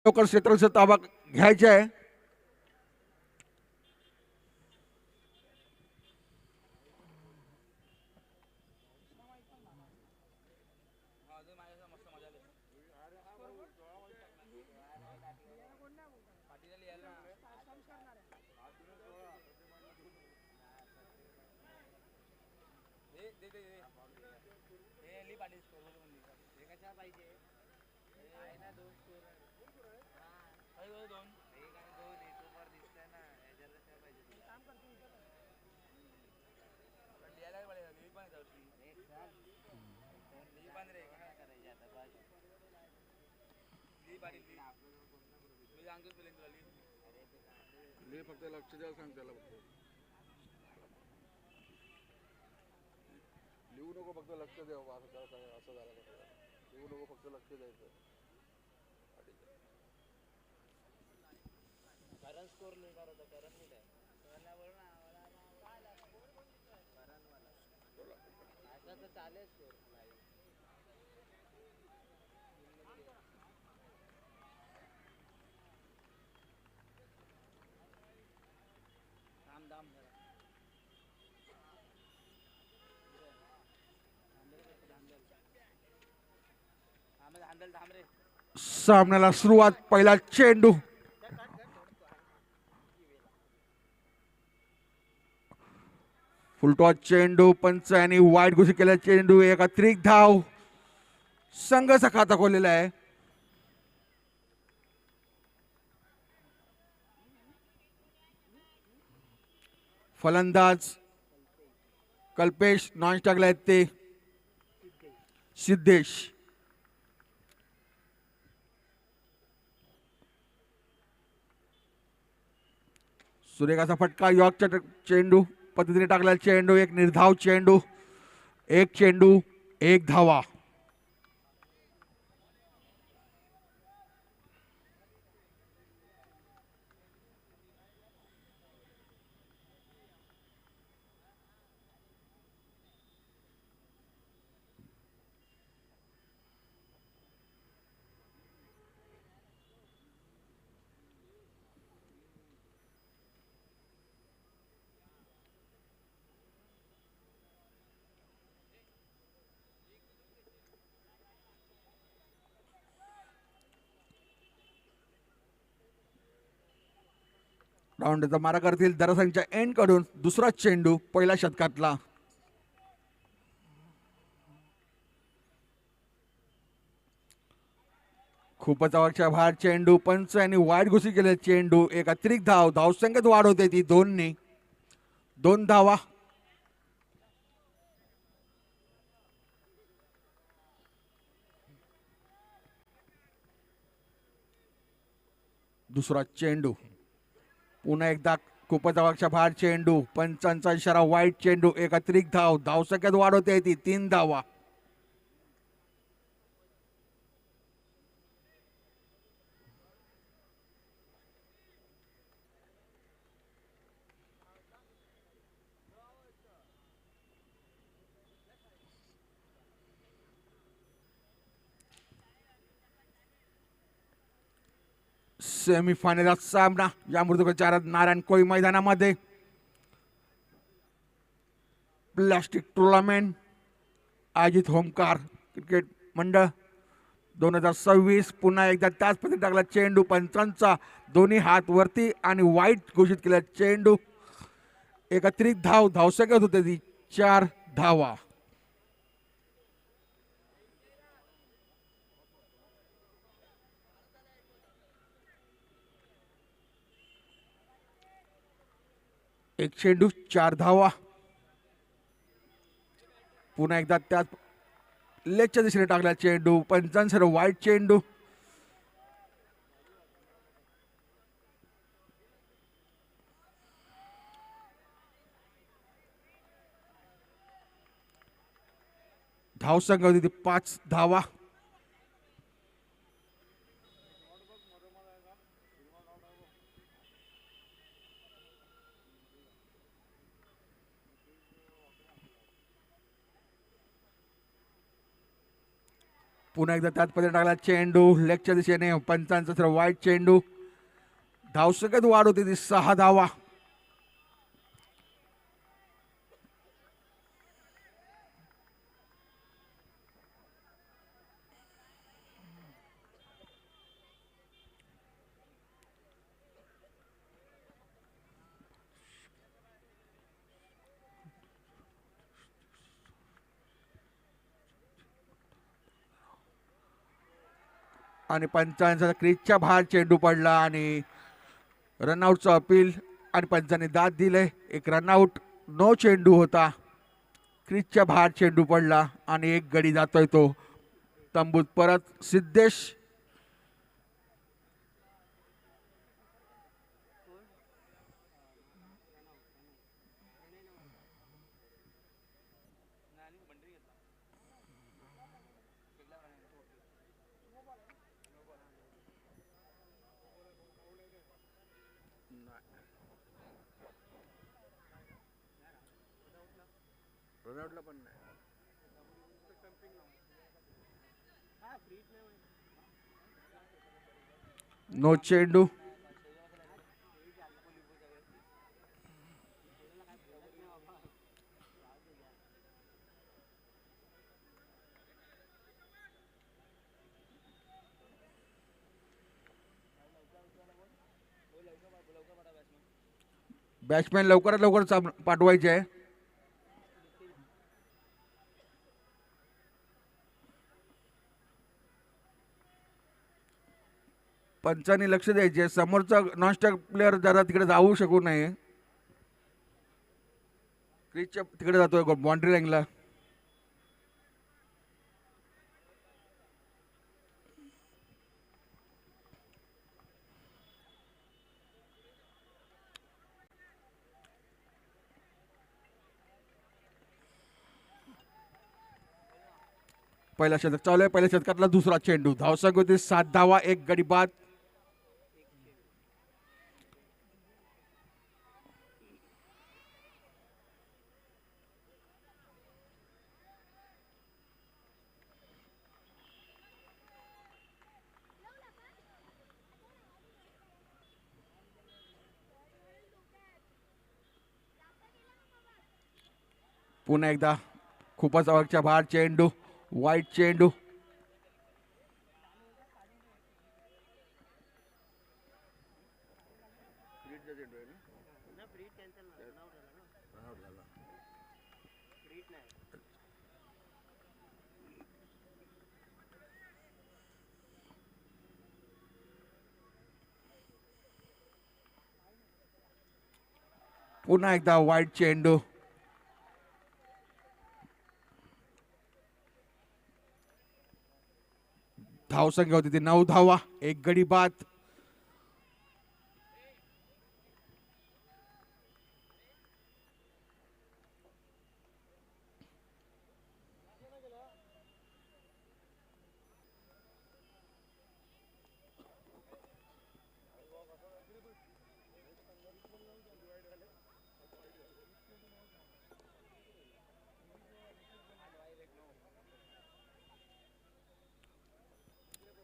लवकर क्षेत्राचा ताबा घ्यायचा आहे. फक्त लक्ष द्यायला सांग त्याला. लिहू नको, फक्त लक्ष द्यावं असं झालं. लिहू नको, फक्त लक्ष द्यायचं. स्कोर सामन्याला सुरुवात. पहिला चेंडू फुलटॉस चेंडू, पंच आणि वाईट घोषित केलेला चेंडू. एक अतिरिक्त धाव संघाचा खाता खोललेला आहे. फलंदाज कल्पेश, नॉन स्ट्राईकला आहेत ते सिद्धेश. सुरेखाचा फटका. यॉर्कचा चेंडू पद्धतीने टाकलेला चेंडू. एक निर्धाव चेंडू. एक चेंडू एक धावा. राऊंडचा मारा करतील दरसंघच्या एंड कडून. दुसरा चेंडू पहिल्या शतकातला. खूपच आवश्यक भार चेंडू. पंच आणि वाईट घोषित केलेला चेंडू. एक अतिरिक्त धाव. धावसंख्येत वाढ होते ती 2 2 धावा. दुसरा चेंडू पुन्हा एकदा खूपच आवश्यक भार चेंडू. पंचांचा इशारा वाईट चेंडू. एक अतिरिक्त धाव. धावसंख्येत वाढ होते ती 3 धावा. सेमीफायनलचा सामना या मृदुकचारात नारायण कोळी मैदानामध्ये. प्लास्टिक टुर्नामेंट आयोजित होमकार क्रिकेट मंडळ 2026. पुन्हा एकदा त्याच पद्धतीने टाकला चेंडू. पंचांचा दोन्ही हात वरती आणि वाईट घोषित केला चेंडू. एक अतिरिक्त धाव. धावसंख्येत होते ती 4 धावा. एक चेंडू 4 धावा. पुन्हा एकदा त्याच लेगच्या दिशेने टाकला चेंडू. पंचांसर वाईट चेंडू. धावसंख्या होती 5 धावा. पुन्हा एकदा त्याच पद्धतीने टाकला चेंडू लेगच्या दिशेने. पंचांचा तर वाईट चेंडू. धावसंख्येत वाढ होती ती 6 धावा. आणि पंचांचा क्रीजच्या बाहेर चेंडू पडला आणि रनआउटचं अपील आणि पंचांनी दाद दिले. एक रनआउट. नो चेंडू होता. क्रीजच्या बाहेर चेंडू पडला आणि एक गडी जातोय तो तंबूत परत. सिद्धेश नो चेंडू. बॅट्समॅन लवकरात लवकर पाठवायचे आहे. पंचांनी लक्ष द्यायचे. समोरचा नॉनस्टॉप प्लेअर जरा तिकडे जाऊ शकू नये. क्रीजच्या तिकडे जातोय बाउंड्री लाईनला. पहिला शतक चालू आहे. पहिल्या शतकातला दुसरा चेंडू. धावसंख्या होती 7 धावा. एक गडी बाद. पुन्हा एकदा खूपच अवघच्या बाहेर चेंडू. वाईट चेंडू. पुन्हा एकदा वाईट चेंडू. धावसंख्या होती ती 9 धावा. एक गडी बाद.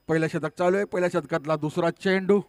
पहिलं शतक चालू आहे. पहिल्या शतकातला दुसरा चेंडू.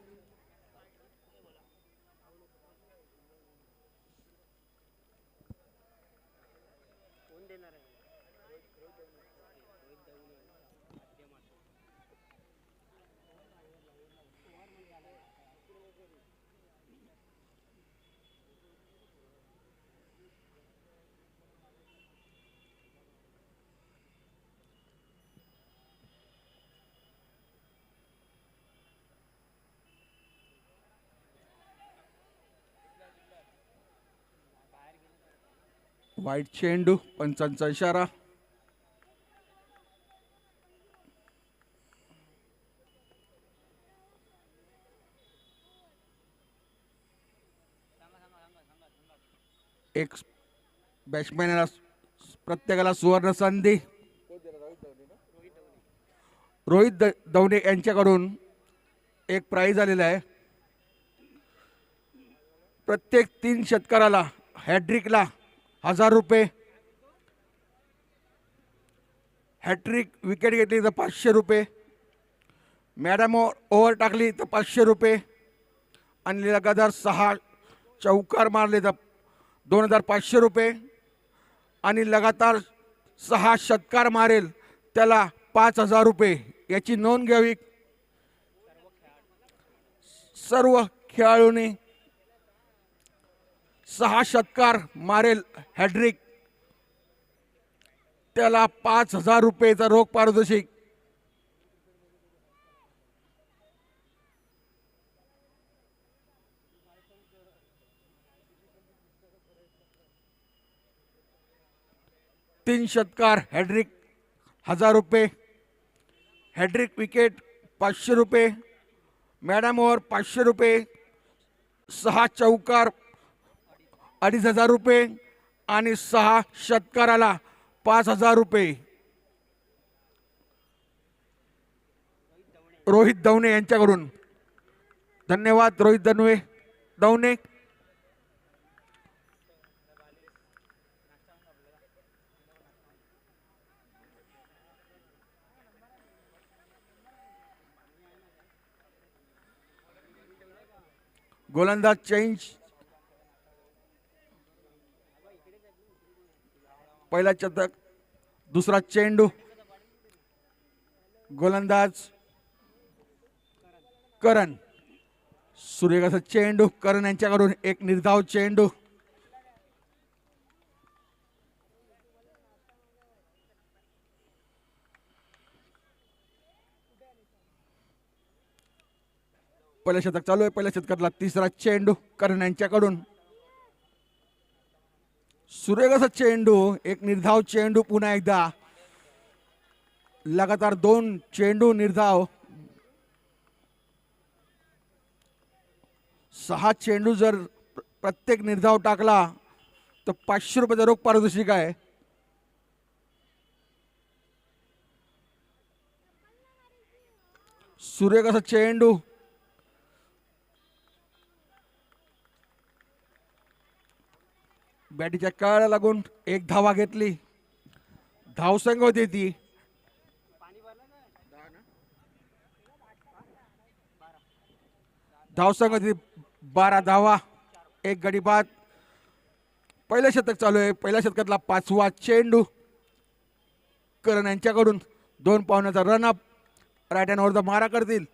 वाईट चेंडू. पंचांचा इशारा. एक बॅट्समॅनला प्रत्येकाला सुवर्ण संधी. रोहित दवणे यांच्याकडून एक प्राइज आलेला आहे. प्रत्येक 3 षटकाराला हॅट्रिकला 1000 रुपये. हॅट्रिक विकेट घेतली तर 500 रुपये, मॅडम ओव्हर टाकली तर 500 रुपये आणि लगातार 6 चौकार मारले तर 2500 रुपये आणि लगातार 6 षटकार मारेल त्याला 5000 रुपये याची नोंद घ्यावी। सर्व खेळाडूंनी 6 षटकार मारेल हॅट्रिक त्याला 5000 रुपयेचा रोख पारितोषिक। तीन षटकार हॅट्रिक 1000 रुपये, हॅट्रिक विकेट 500 रुपये, मॅडम ओव्हर 500 रुपये, 6 चौकार 2500 रुपये आणि 6 षटकाराला 5000 रुपये। रोहित दवणे यांच्याकडून धन्यवाद। रोहित दवणे गोलंदाज चेंज, पहिला शतक दुसरा चेंडू, गोलंदाज करण, सूर्यकाचा चेंडू, करण यांच्याकडून एक निर्धाव चेंडू, पहिलं शतक चालू आहे। पहिल्या शतकातला तिसरा चेंडू करण यांच्याकडून, सूर्यकाचा चेंडू एक निर्धाव चेंडू, पुन्हा एकदा लगातार 2 चेंडू निर्धाव, 6 चेंडू जर प्रत्येक निर्धाव टाकला तर 500 रुपयाचा रोख पारितोषिक आहे। सूर्यकाचा चेंडू बॅटीच्या कळाला लागून एक धावा घेतली, धावसंख्या होती ती धावसंख्या होती 12 धावा, एक गडी बाद। पहिलं शतक चालू आहे। पहिल्या शतकातला 5वा चेंडू करण यांच्याकडून 2 पावण्याचा रनअप, राईट हँड ओव्हरचा मारा करतील,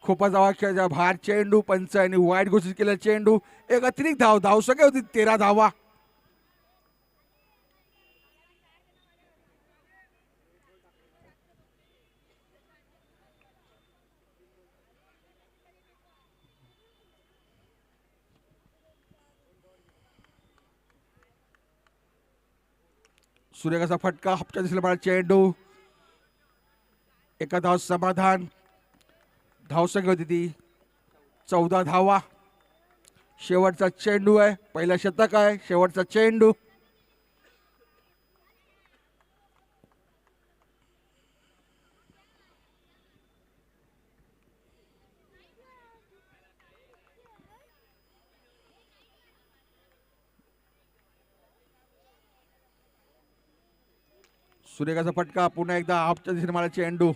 खोपा धावाच्या बाहेर चेंडू, पंच आणि वाईट घोषित केलेला चेंडू, एक अतिरिक्त धावसंख्या होती 13 धावा। सूर्यकाचा फटका, हापच्या दिसला चेंडू, एका धाव समाधान, धावसंख्या होती ती 14 धावा। शेवटचा चेंडू आहे, पहिला शतक आहे, शेवटचा चेंडू, सूर्यकाचा फटका, पुन्हा एकदा हापच्या दिशेने मला चेंडू,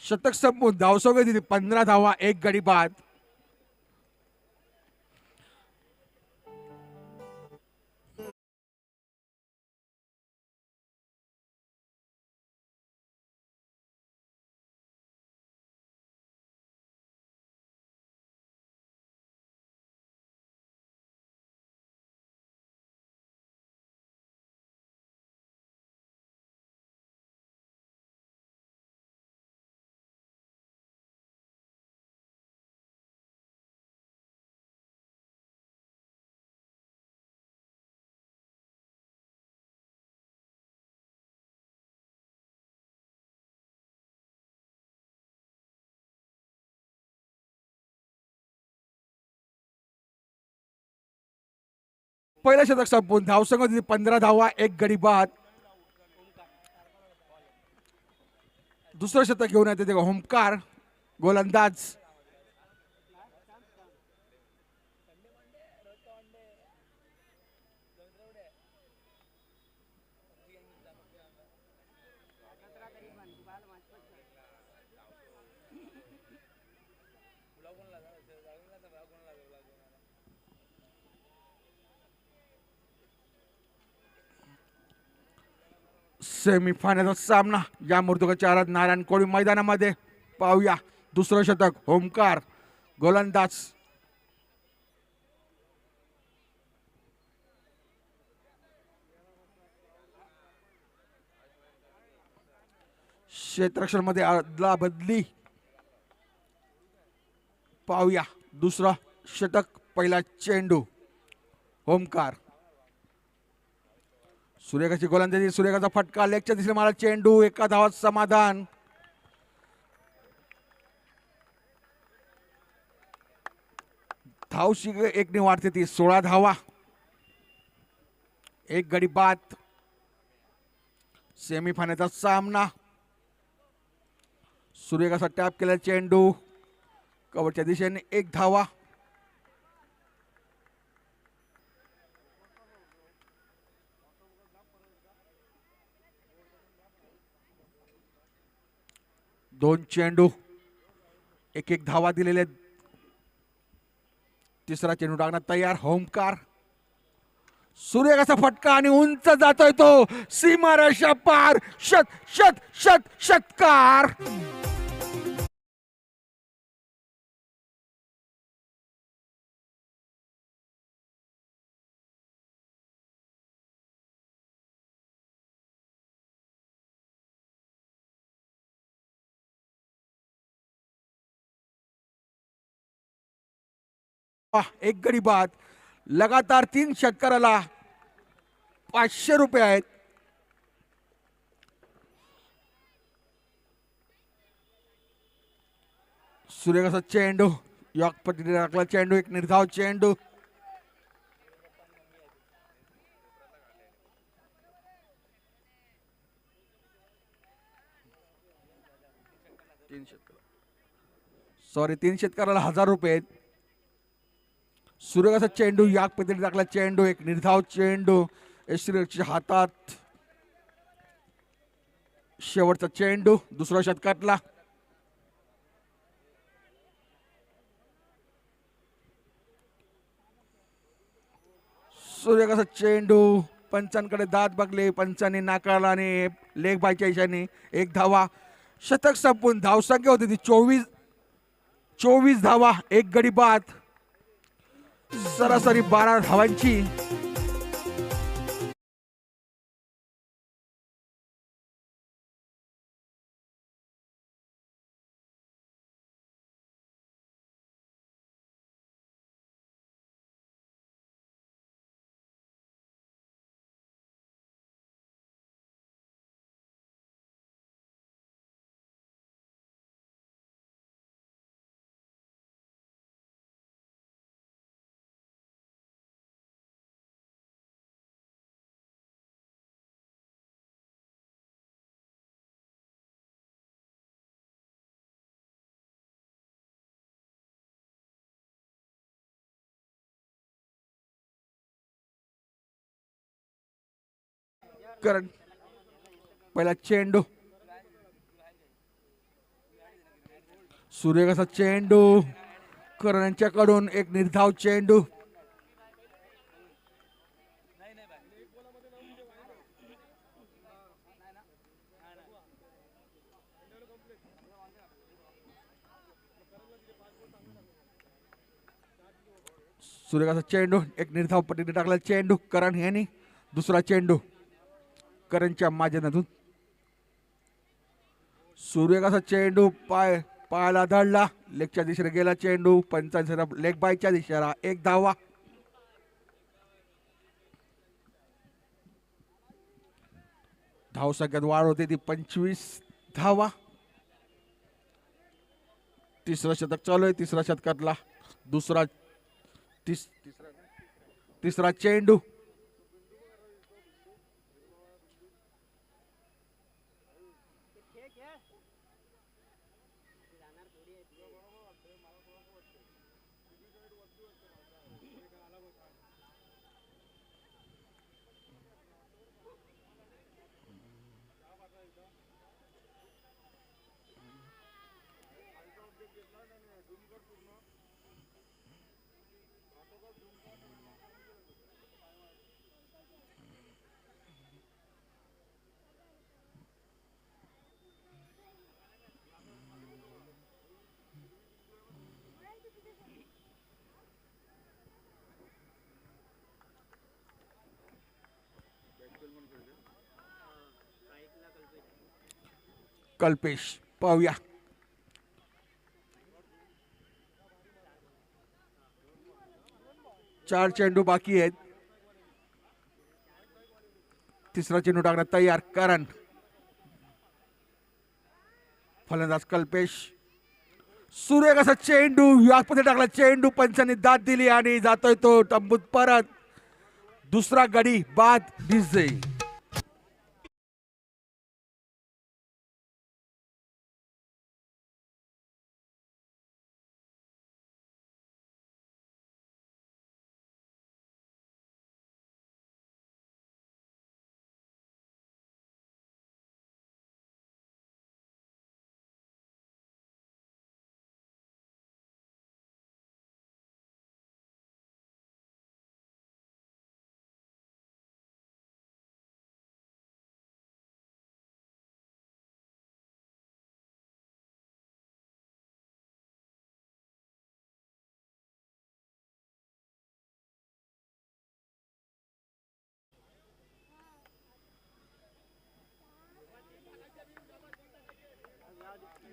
शतक संपून धावसंख्या दिली 15 धावा, एक गडी बाद। पहिलं शतक संपून धावसंख्या होती 15 धावा, एक गडी बाद। दुसरं शतक घेऊन येते तेव्हा ओमकार, गोलंदाज, सेमीफायनलचा सामना या मृदुकाच्या आराध नारायण कोळी मैदानामध्ये पाहूया. दुसरं षटक ओमकार गोलंदाज. क्षेत्ररक्षण मध्ये अदला बदली पाहूया. दुसरा षटक पहिला चेंडू ओमकार. सुरेखाची गोलंदाजी, सुरेखाचा फटका लेगच्या दिशेने मला चेंडू, एका धावात समाधान. धावशी एकने वाढते ती 16 धावा, एक गडी बाद. सेमीफायनलचा सामना. सुरेखाचा टॅप केलेला चेंडू कव्हरच्या दिशेने एक धावा. दोन चेंडू एक एक धावा दिलेले. तिसरा चेंडू टाकण्यात तयार ओमकार. सूर्यकाचा फटका आणि उंच जातोय तो सीमारेषा पार. शत शत शत षटकार. एक गडी बाद. लगातार 3 षटकाराला 500 रुपये आहेत. सूर्यकाचा चेंडू यॉक पट्टीने टाकला चेंडू, एक निर्धाव चेंडू. तीन षटकाराला 1000 रुपये आहेत. सूर्यकाचा चेंडू याक पद्धतीने टाकला चेंडू, एक निर्धाव चेंडू यशच्या हातात. शेवटचा चेंडू दुसऱ्या षटकातला. सूर्यकाचा चेंडू, पंचांकडे दात बघले, पंचांनी नाकारला आणि लेग बायच्या इशाने एक धावा. शतक संपून धावसंख्या होती ती 24 धावा, एक गडी बाद. सरासरी 12 धावांची. करण पहिला चेंडू. सूर्यकाचा चेंडू करण यांच्याकडून एक निर्धाव चेंडू. सूर्यकाचा चेंडू एक निर्धाव पट्टीने टाकला चेंडू करण यांनी. दुसरा चेंडू करणच्या माध्यमातून. सूर्यकाचा चेंडू पायाला धडला, लेगच्या दिशेने गेला चेंडू, पंचांचा लेग बायच्या दिशेला एक धावा. धावसंख्यात वाढ होते ती 25 धावा. तिसरं शतक चालू आहे. तिसऱ्या शतकातला तिसरा चेंडू. कल्पेश पाहूया. चार चेंडू बाकी आहेत. तिसरा चेंडू टाकण्यात तयार करण. फलंदाज कल्पेश. सुरेख असा चेंडू यामध्ये टाकला. चेंडू पंचांनी दाद दिली आणि जातोय तो तंबूत परत. दुसरा गडी बाद डिझे.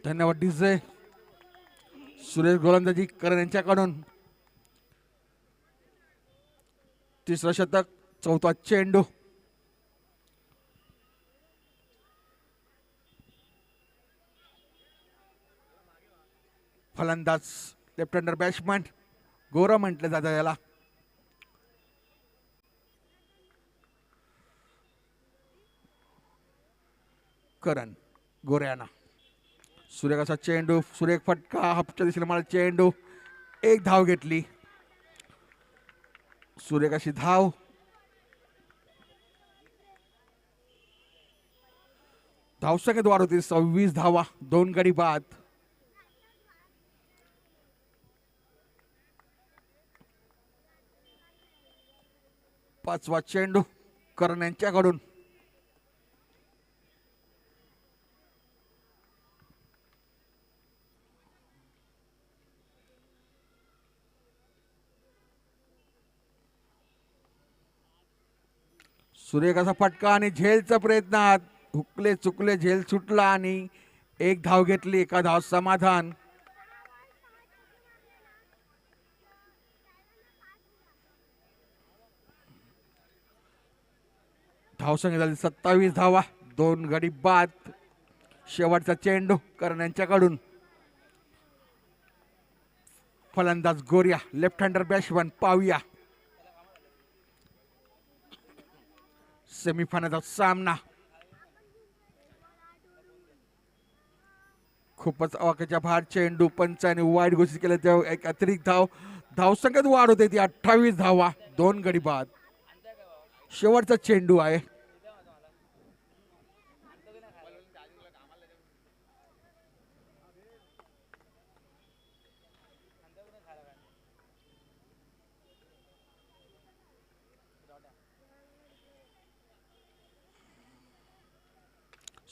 धन्यवाद डिझे. सुरेश गोलंदाजी करण यांच्याकडून. तिसरं शतक. चौथा चेंडू. फलंदाज लेफ्ट हँडर बॅट्समन गोरा म्हटलं जातं याला. करण गोऱ्याना. सुरेखाचा चेंडू. सुरेख फटका. हापच्या दिशेला मला चेंडू. एक धाव घेतली. सुरेखाची धाव. धावसंख्येत वाढ होती 26 धावा. 2 गडी बाद. पाचवा चेंडू करण यांच्याकडून. सुरेखाचा फटका आणि झेलचा प्रयत्न. हुकले चुकले झेल सुटला आणि एक धाव घेतली. एका धाव समाधान. धावसंख्या झाली 27 धावा. 2 गडी बाद. शेवटचा चेंडू करण यांच्याकडून. फलंदाज गोरिया लेफ्ट हँडर बॅट्समन पाहूया. सेमीफायनलचा सामना. खूपच अवाक्याच्या बाहेर चेंडू. पंचाने वाईट घोषित केलं तेव्हा एक अतिरिक्त धाव. धावसंख्येत वाढ होते ती 28 धावा. 2 गडी बाद. शेवटचा चेंडू आहे.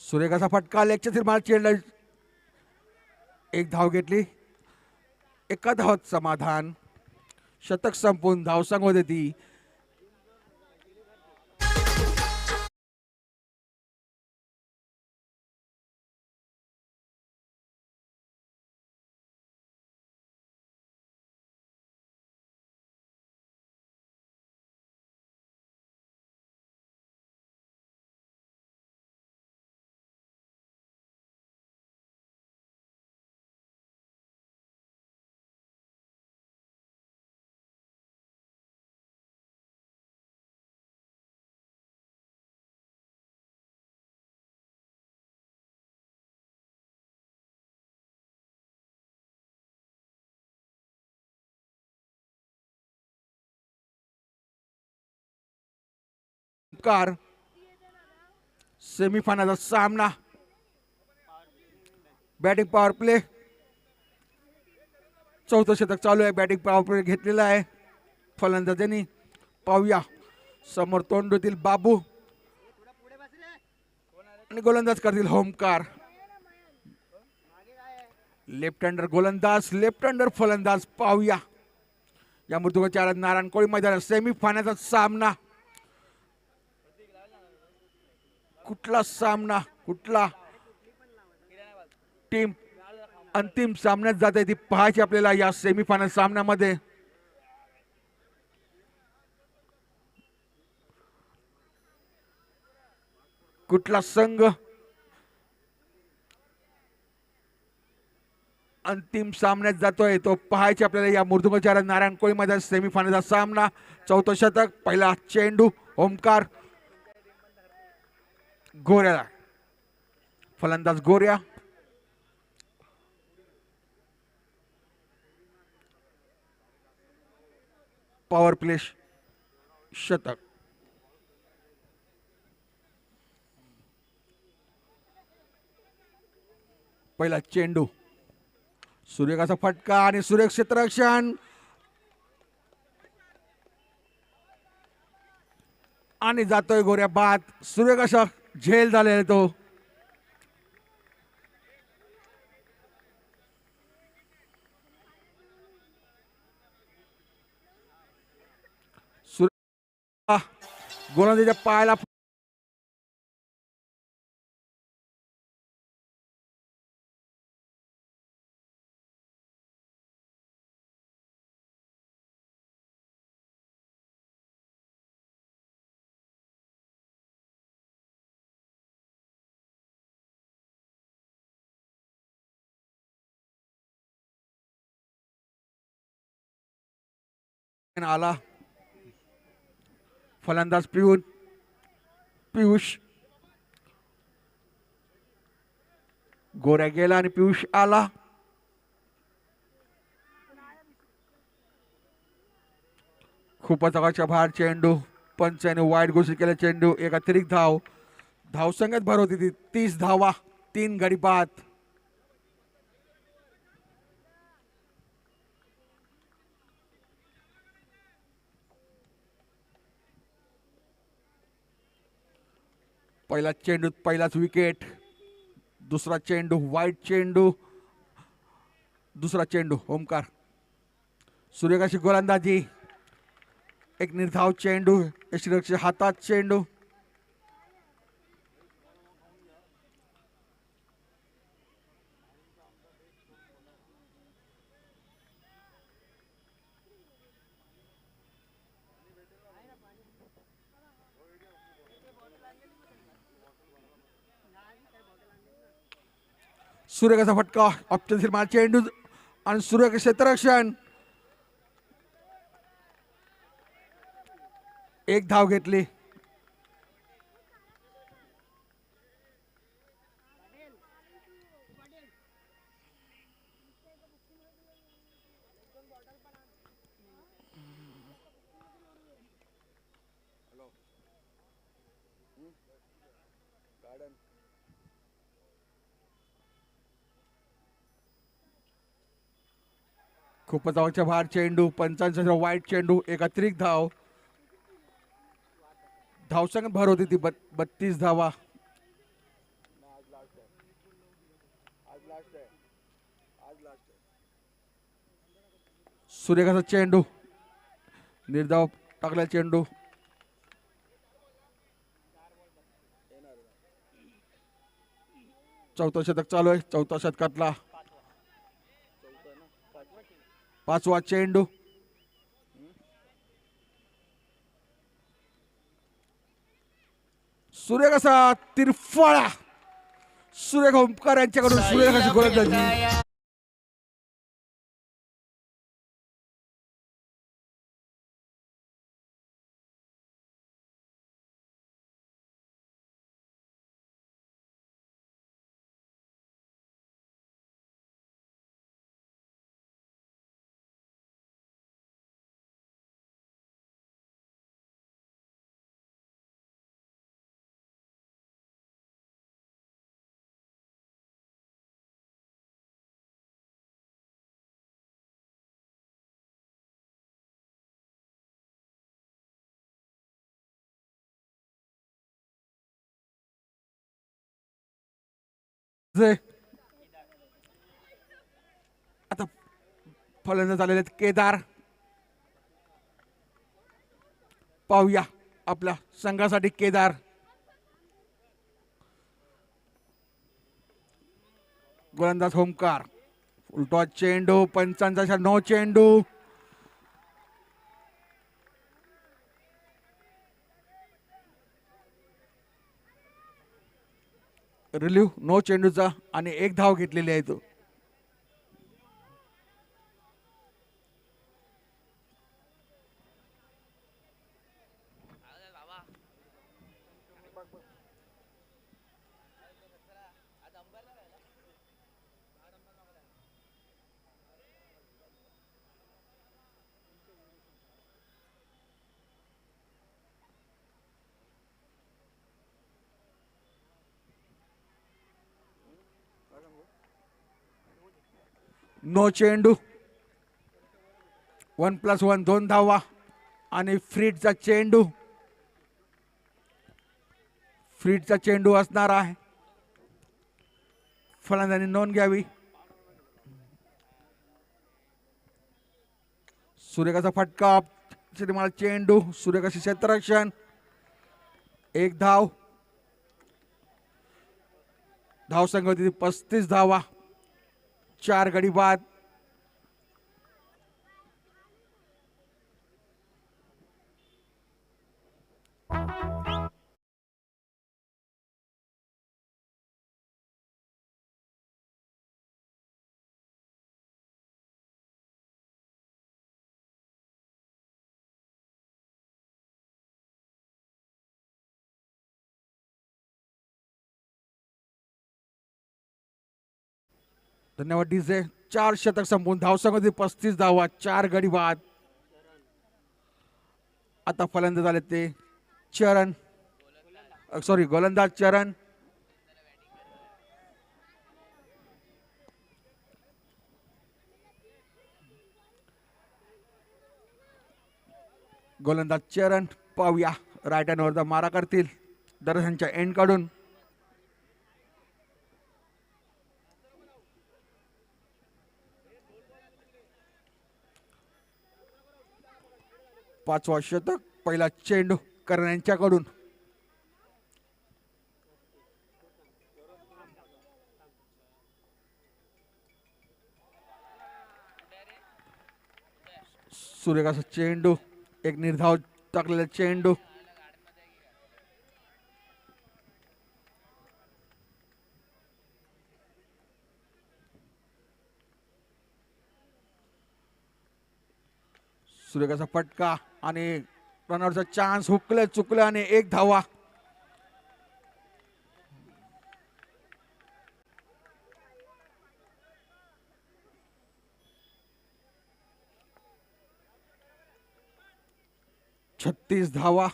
सुरेखाचा फटका. लेगच्या मार चेंडला. एक धाव घेतली. एका धावात समाधान. शतक संपून धावसंख्या होते ती कार. सेमीफायनलचा सामना. Batting power play. चौथं शतक चालू आहे. बॅटिंग पॉवर प्ले घेतलेला आहे फलंदाजांनी. पाहूया. समोर तोंडोतील बाबू आणि गोलंदाज करतील होमकार. लेफ्ट हँडर गोलंदाज. लेफ्ट हँडर फलंदाज पाहूया. या मृदुंगाच्या नारायण कोळी मैदानात सेमीफायनलचा सामना. कुठला सामना. कुठला टीम अंतिम सामन्यात जाते ती पाहायची आपल्याला या सेमीफायनल सामन्यामध्ये. कुठला संघ अंतिम सामन्यात जातोय तो पाहायचे आपल्याला या मृदुंगाचार्य नारायण कोळी मैदान सेमीफायनलचा सामना. चौथं षटक, पहिला चेंडू ओमकार गोऱ्याला, फलंदाज गोऱ्या. पॉवर प्ले षटक. पहिला चेंडू, सूर्यकाचा फटका आणि सुरेख क्षेत्ररक्षण आणि जातोय गोऱ्या बाद. सूर्यकाचा झेल झालेला तो. गोलंदाजीच्या पायाला आला. फलंदाज पियुष गोऱ्या गेला आणि पियुष आला. खूपच आवाच्या बाहेर चेंडू. पंचाने वाईट घोषित केला चेंडू. एक अतिरिक्त धाव. धावसंख्यात भर होती ती 30 धावा, 3 गडी बाद. पहिला चेंडू पहिलाच विकेट. दुसरा चेंडू वाईट चेंडू. दुसरा चेंडू ओमकार. सूर्यकाशी गोलंदाजी. एक निर्धाव चेंडू. यष्टीरक्षक हातात चेंडू. सूर्यकाचा फटका. ऑप्शन चेंडू आणि सूर्यका क्षेत्ररक्षण. एक धाव घेतली. खूपच धावाच्या बाहेर चेंडू. 55 वाईट चेंडू. एक अतिरिक्त धाव. धावसंख्या भर होती ती 32 धावा. सूर्यकाचा चेंडू. निर्धाव टाकला चेंडू. चौथं शतक चालू आहे. चौथ्या शतकातला 5वा चेंडू. सूर्यकाचा तिरफळा. सूर्यका ओमकार यांच्याकडून सूर्यकाची गोलंदाजी. आता फलंदाज झालेले केदार. पाहूया आपल्या संघासाठी केदार. गोलंदाज होमकार. फुलटॉस चेंडू, पंचांचा षटक, नो चेंडू. रिलीव्ह नो चेंडूचा आणि एक धाव घेतलेली आहे तो. नो चेंडू. 1+1 2 धावा आणि फ्रीडचा चेंडू. फ्रीडचा चेंडू असणार आहे. फलंदाजांनी नोंद घ्यावी. सूर्यकाचा फटका, चेंडू, सूर्यकाशी क्षेत्ररक्षण, एक धाव. धाव संख्या होती 35 धावा, 4 गडी बाद. धन्यवाद डीजे. 4 शतक संपून धावसंख्या 35 धावा, 4 गडी बाद. आता फलंदाज आले ते चरण, सॉरी गोलंदाज चरण. गोलंदाज चरण पाहूया राईट हँडवरचा मारा करतील दर्शनच्या एंड काढून. पाचवा शतक, पहिला चेंडू करण यांच्याकडून. सूर्यकाचा चेंडू, एक निर्धाव टाकलेला चेंडू. सूर्यकाचा फटका आणि रनआउटचा चान्स. हुकलं चुकलं आणि एक धावा. छत्तीस धावा.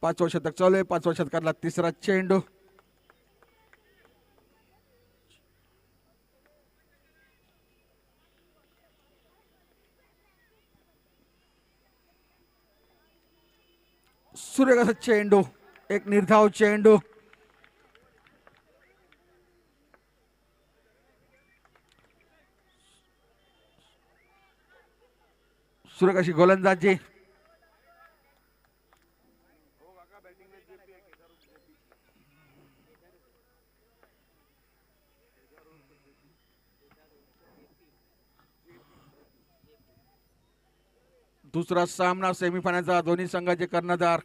5वं शतक चालू आहे. 5व्या शतकातला तिसरा चेंडू. सूर्यकाचा चेंडू, एक निर्धाव चेंडू. सूर्यकाशी गोलंदाजी. दुसरा सामना सेमीफायनलचा, दोन्ही संघाचे कर्णधार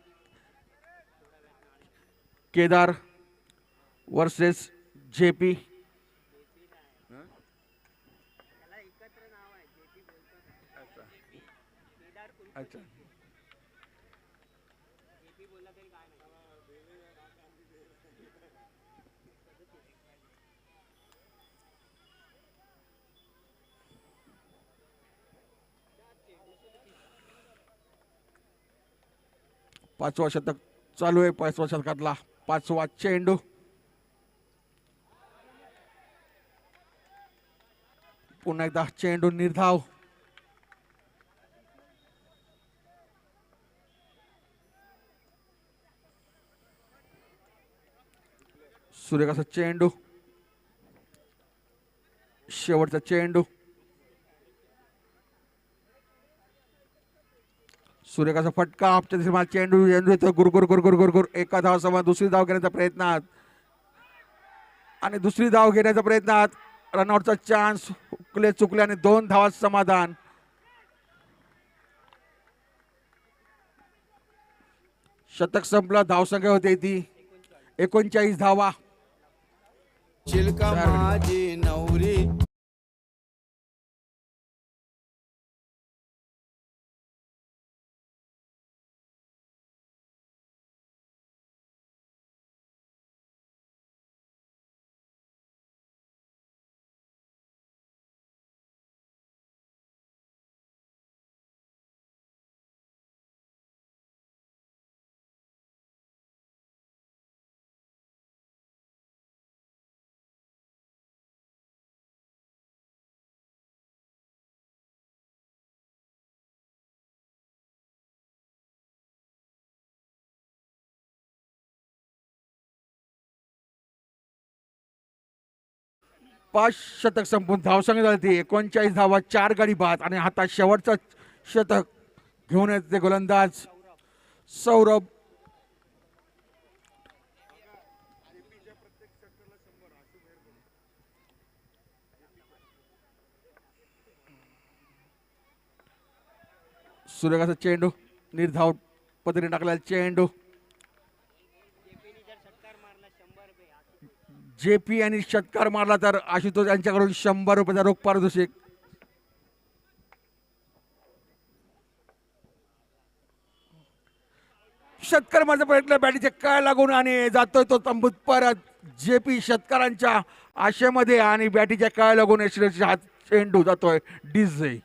केदार वर्सेस जेपी. अच्छा, पाचवा शतक चालू आहे. 5व्या शतकातला 5वा चेंडू. पुन्हा एकदा चेंडू निर्धाव. सूर्यकाचा चेंडू, शेवटचा चेंडू. सूर्यकाचा फटका, चेंडू येतो गुरगुर गुरगुर गुरगुर. एका धावासमोर दुसरी धाव घेण्याचा प्रयत्न. आणि दुसरी धाव घेण्याचा प्रयत्न, रनआउटचा चान्स, हुकले चुकले आणि 2 धावा समाधान. शतक संपलं, धावसंख्या होते ती 39 धावा. चिलका माझी नवरी. पाच शतक संपून धावसंख्या झाली ती 39 धावा, 4 गडी बाद. आणि हातात शेवटचं शतक घेऊन येते गोलंदाज सौरभ. सूर्यकाचा चेंडू, निर्धाव पद्धतीने टाकलेला चेंडू. जेपी यांनी षटकार मारला तर आशुतोष यांच्याकडून 100 रुपयाचा रोख पारितोषिक. षटकार मारण्याचा प्रयत्न, बॅटीचे काय लागून आणि जातोय तो तंबूत परत. जेपी षटकारांच्या आशेमध्ये आणि बॅटीच्या काय लागून हात चेंडू जातोय डीजे.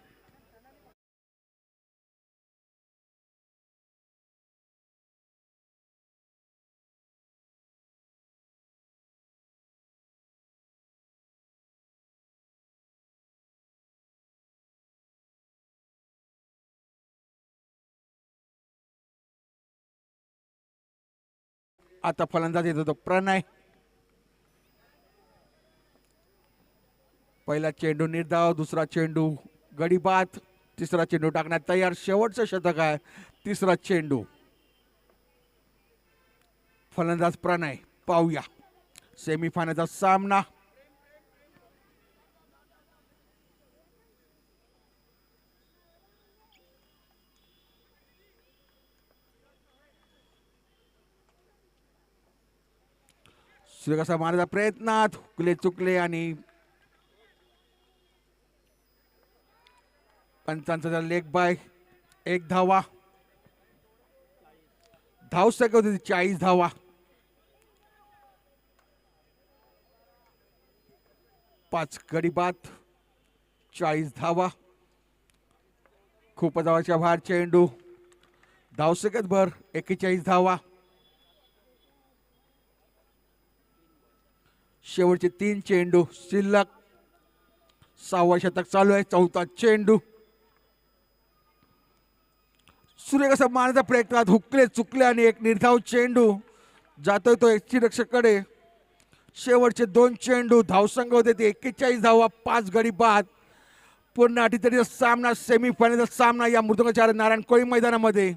आता फलंदाज येतो तो प्रणय. पहिला चेंडू निर्धाव, दुसरा चेंडू गडीबाद, तिसरा चेंडू टाकण्यात तयार. शेवटचं शतक आहे, तिसरा चेंडू. फलंदाज प्रणय. पाहूया सेमीफायनलचा सामना. सूर्यकाचा मारण्याचा प्रयत्नात हुकले चुकले आणि पंचांचा लेग बाय. 1 धावा. धावसंख्या होती 40 धावा. पाच गडी बाद, 40 धावा. खूप धावाच्या बाहेर चेंडू, धावसंख्येत भर 41 धावा. शेवटचे 3 चेंडू शिल्लक. 6वा शतक चालू आहे, 4था चेंडू. सूर्यकाचा मारण्याचा प्रयत्नात हुकले चुकले आणि एक निर्धाव चेंडू जातोय तो यष्टीरक्षकाकडे. शेवटचे 2 चेंडू, धावसंख्या होते ते 41 धावा, 5 गडी बाद. पूर्ण अटीतटीचा सामना, सेमीफायनलचा सामना या मृदुंगाचार्य नारायण कोळी मैदानामध्ये.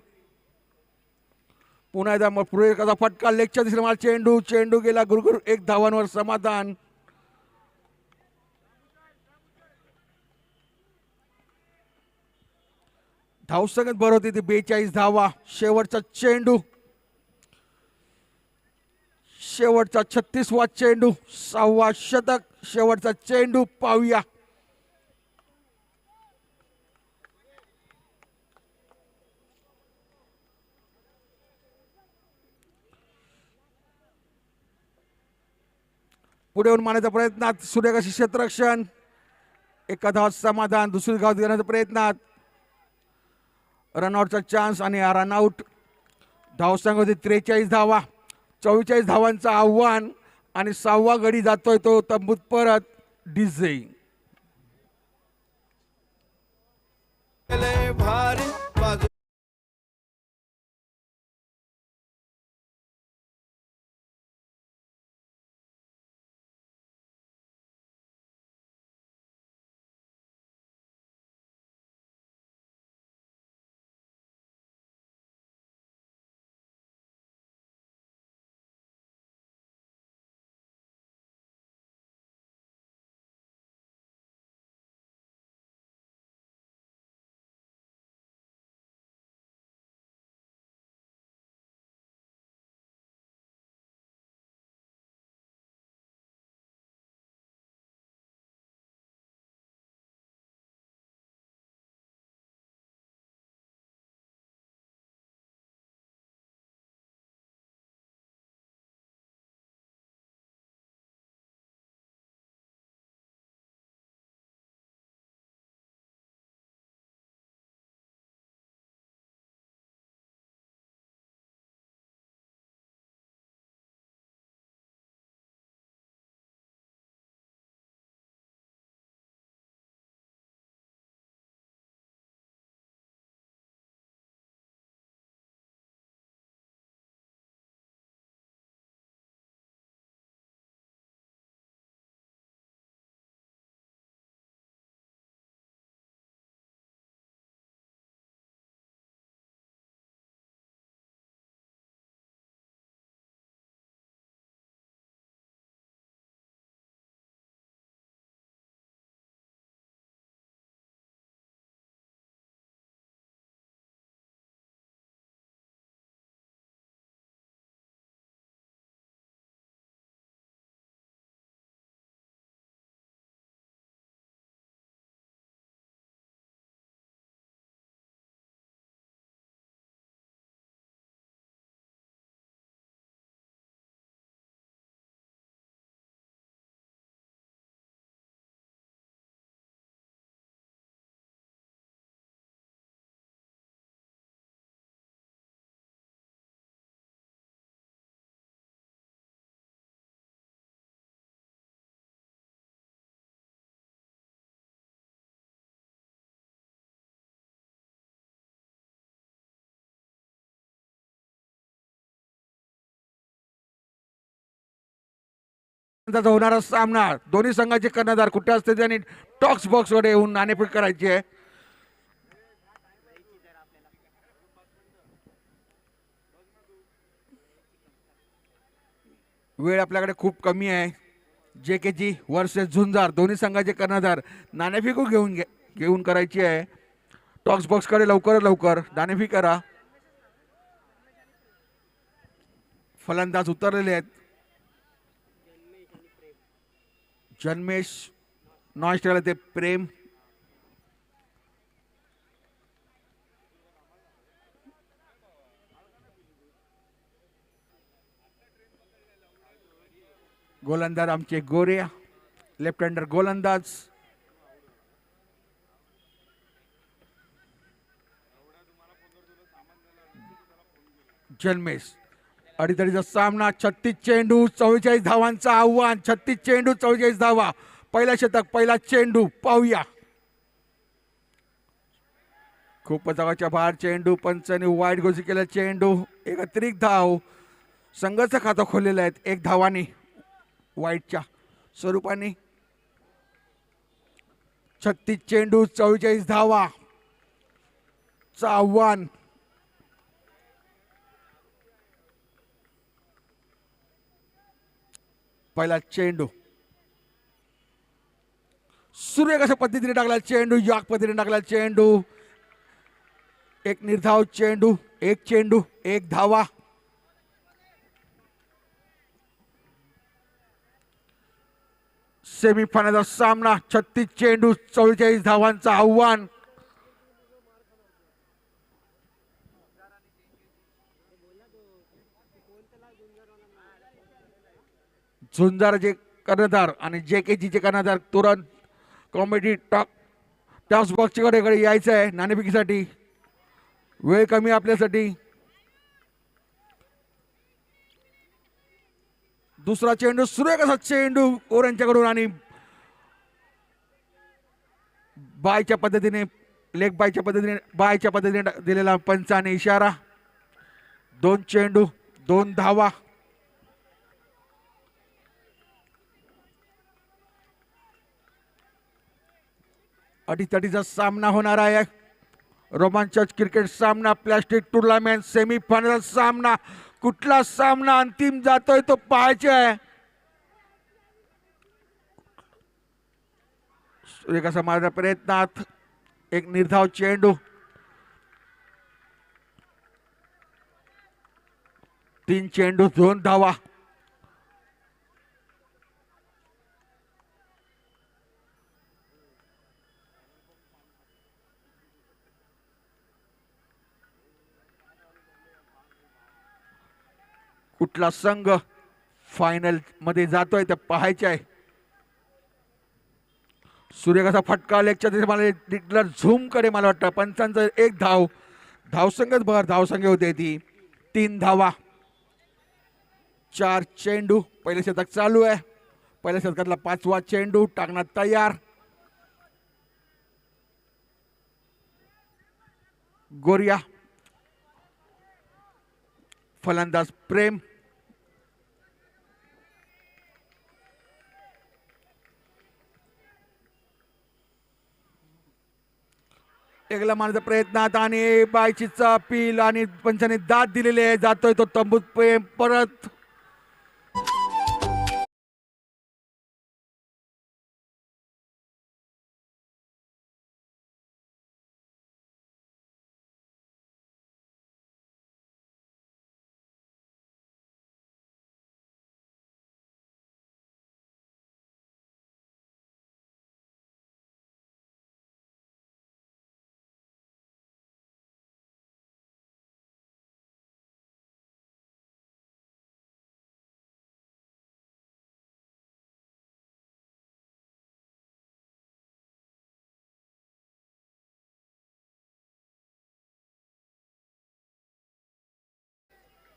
पुन्हा एकदा पूर्वेचा फटका, लेगच्या दिशेने मार, चेंडू, चेंडू गेला गुरगुर. 1 धावांवर समाधान. धावसंख्येत भर होती ती 42 धावा. शेवटचा चेंडू, शेवटचा 36वा चेंडू, 6वा शतक, शेवटचा चेंडू. पाहूया पुढे येऊन मारण्याचा प्रयत्नात सूर्यकाशी क्षेत्ररक्षण. एका धावात समाधान. दुसरी धाव देण्याच्या प्रयत्नात रनआउटचा चान्स आणि रनआउट. धावसंख्या होती 43 धावा. 44 धावांचं आव्हान आणि 6वा गडी जातोय तो तंबूत परत डीजे. भारी त्याचा होणारा सामना. दोन्ही संघाचे कर्णधार कुठे असते त्यांनी टॉक्स बॉक्स वर येऊन नाणेफेक करायची आहे. वेळ आपल्याकडे खूप कमी आहे. JKG वर्सेस झुंजार दोन्ही संघाचे कर्णधार नाणेफेकू घेऊन करायची आहे. टॉक्स बॉक्स कडे लवकर लवकर नाणेफेक करा. फलंदाज उतरलेले आहेत. जन्मेश नॉन स्ट्रायकर ते प्रेम. गोलंदाज आमचे गोरे. लेफ्ट हँडर गोलंदाज जन्मेश. अडीतडीचा सामना. 36 चेंडू 44 धावांचं आव्हान. 36 चेंडू 44 धावा. पहिला शतक पहिला चेंडू पाहूया. खूप धावाच्या बाहेर चेंडू. पंचाने वाईट घोषित केला चेंडू. एक अतिरिक्त धाव. संघाचं खातं खोललेलं आहे 1 धावाने वाईटच्या स्वरूपाने. 36 चेंडू 44 धावा चं आव्हान. पहिला चेंडू. सूर्य कशा पद्धतीने टाकला चेंडू. याक पद्धतीने टाकला चेंडू. एक निर्धाव चेंडू. एक चेंडू 1 धावा. सेमीफायनलचा सामना. 36 चेंडू 44 धावांचं आव्हान. झुंजारचे कर्णधार आणि JKGचे कर्णधार तुरंत कॉमेडी टॉस बॉक्सच्या कडे यायचं आहे नाणेफेकीसाठी. वेळ कमी आपल्यासाठी. दुसरा चेंडू. सूर्य कसा चेंडू ओरांच्याकडून आणि बायच्या पद्धतीने लेग बायच्या पद्धतीने दिलेला पंचाने इशारा. 2 चेंडू 2 धावा. अडीतडीचा सामना होणार आहे. रोमांचक क्रिकेट सामना. प्लास्टिक टुर्नामेंट सेमीफायनल सामना. कुठला सामना अंतिम जातोय तो पाहायचे आहे. सूर्यकाचा मारण्याच्या प्रयत्नात एक निर्धाव चेंडू. 3 चेंडू 2 धावा. कुठला संघ फायनल मध्ये जातोय ते पाहायचे आहे. सूर्यकाचा फटका लेगच्या मला डिक्लर झूम कडे मला वाटतं. पंचांचं 1 धाव. धावसंख्याच भर धावसंख्या होते ती 3 धावा. 4 चेंडू. पहिले शतक चालू आहे. पहिल्या शतकातला 5वा चेंडू टाकण्यात तयार. गोरिया. फलंदाज प्रेम. एकला मारण्याचा प्रयत्नात आणि बायची अपील आणि पंचाने दाद दिलेले आहे. जातोय तो तंबूत प्रेम परत.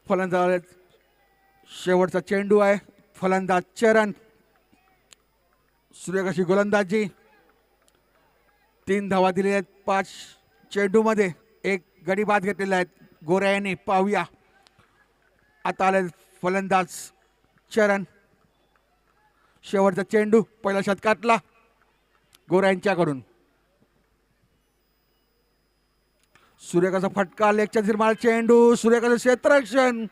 फलंदाज शेवटचा चेंडू आहे. फलंदाज चरण. सूर्यकाशी गोलंदाजी. 3 धावा दिलेल्या आहेत 5 चेंडू मध्ये. 1 गडी बाद घेतलेला आहे गोऱ्या यांनी. पाहूया आता आले फलंदाज चरण. शेवटचा चेंडू पहिल्या षटकातला गोऱ्यांच्याकडून. सूर्यकाचा फटका लेगच्या निर्माण चेंडू, सूर्यकाचं क्षेत्ररक्षण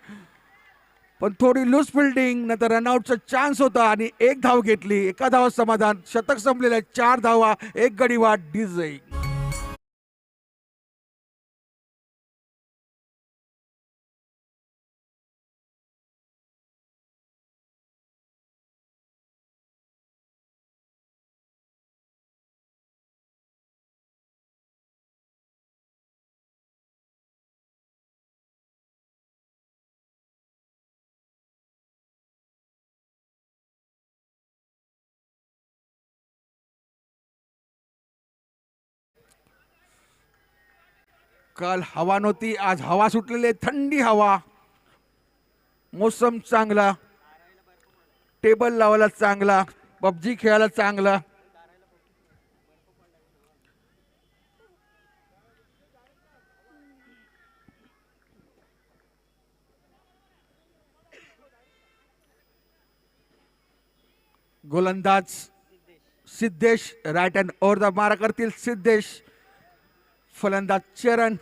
पण थोडी लूज फिल्डिंग, नंतर रनआउटचा चान्स होता आणि एक धाव घेतली. एका धावात समाधान. शतक संपलेलं 4 धावा, 1 गडी वाढ डीजे. काल हवा नव्हती, आज हवा सुटलेली आहे, थंडी हवा. मोसम चांगला, टेबल लावायला चांगला, पबजी खेळायला चांगला. गोलंदाज Siddhesh right hand over the मारा करतील सिद्धेश. फलंदाज चरण.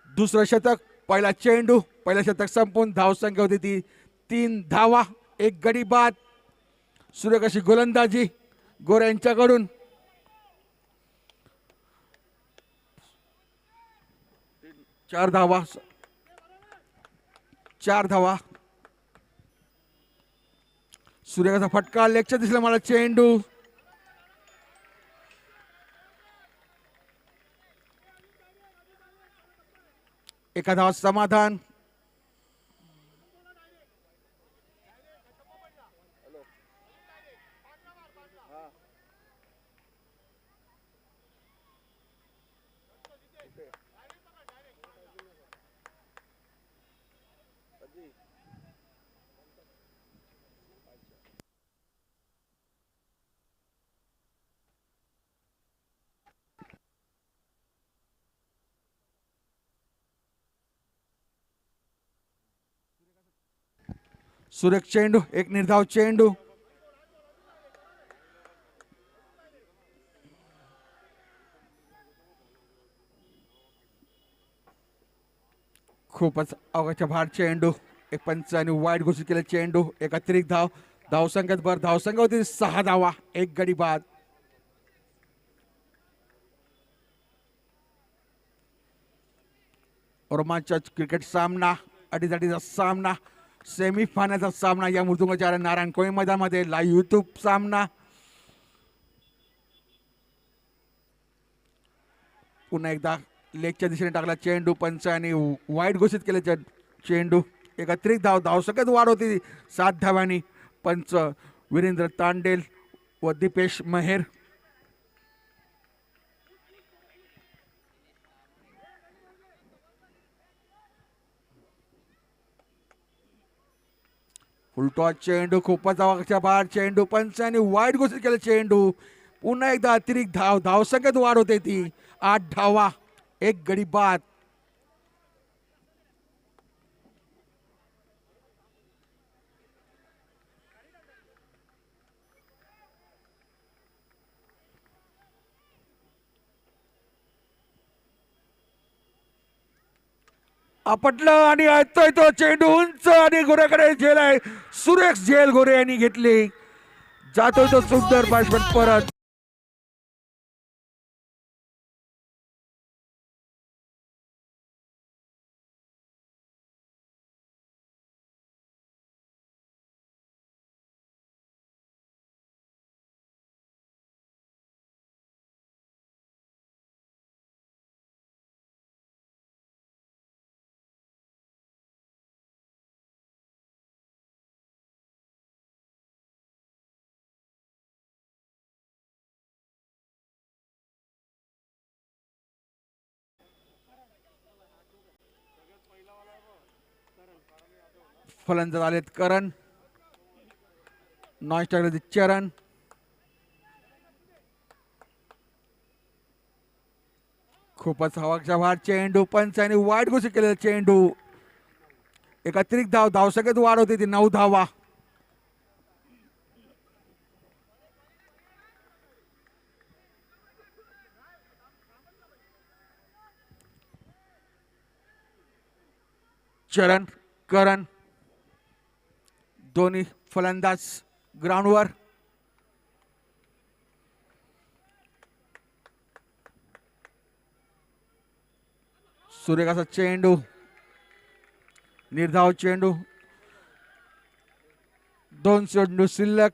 दुसरं शतक, पहिला चेंडू, पहिला शतक संपून धावसंख्या होती ती 3 धावा, 1 गडी बाद. सूर्यकाशी गोलंदाजी गोऱ्यांच्याकडून. चार धावा. सूर्यकाचा फटका लेगच्या दिसला मला चेंडू. एका धावात समाधान. सुरेख चेंडू, एक निर्धाव चेंडू. खूपच अवघाच्या भार चेंडू. एक पंच आणि वाईट घोषित केले चेंडू. एक अतिरिक्त धाव. धावसंख्येत भर. धावसंख्या होती 6 धावा, 1 गडी बाद. रोमांचक क्रिकेट सामना, अडीचचा सामना, सेमीफायनलचा सामना या मृदुंगाचार्य नारायण कोळी मैदानामध्ये लाईव्ह युट्यूब सामना. पुन्हा एकदा लेगच्या दिशेने टाकला चेंडू. पंच आणि वाईट घोषित केले चेंडू. एक अतिरिक्त धाव. धावसंख्येत वाढ होती 7 धावांनी. पंच वीरेंद्र तांडेल व दीपेश मेहर. फुलटॉस चेंडू, खूपच अवघाच्या बाहेर चेंडू. पंच आणि वाईट घोषित केले चेंडू. पुन्हा एकदा अतिरिक्त धाव. धावसंख्येत वाढ होते ती 8 धावा, 1 गडी बाद. आपटलं आणि ऐकतोय तो चेंडू उंच आणि गोऱ्याकडे झेल आहे. सुरेख झेल गोरे यांनी घेतली. जातोय तो सुंदर बॅट्समन परत. फलंदाज आलेत करण. नॉन स्ट्रायकर चरण. खूपच हवाच्या बाहेर चेंडू. पंच आणि वाईट घोषित केलेला चेंडू. एक अतिरिक्त धाव. धावसंख्येत वाढ होती ती 9 धावा. चरण करण दोन्ही फलंदाज ग्राउंडवर. सुरेखाचा चेंडू, निर्धाव चेंडू, 2 चेंडू शिल्लक.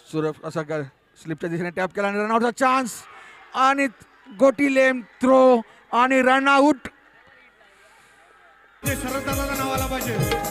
सुरेख असा स्लिपच्या दिशेने टॅप केला आणि रनआउटचा चान्स आणि गोटी लेम थ्रो आणि रनआउट. शरद दादाचं नाव आला पाहिजे.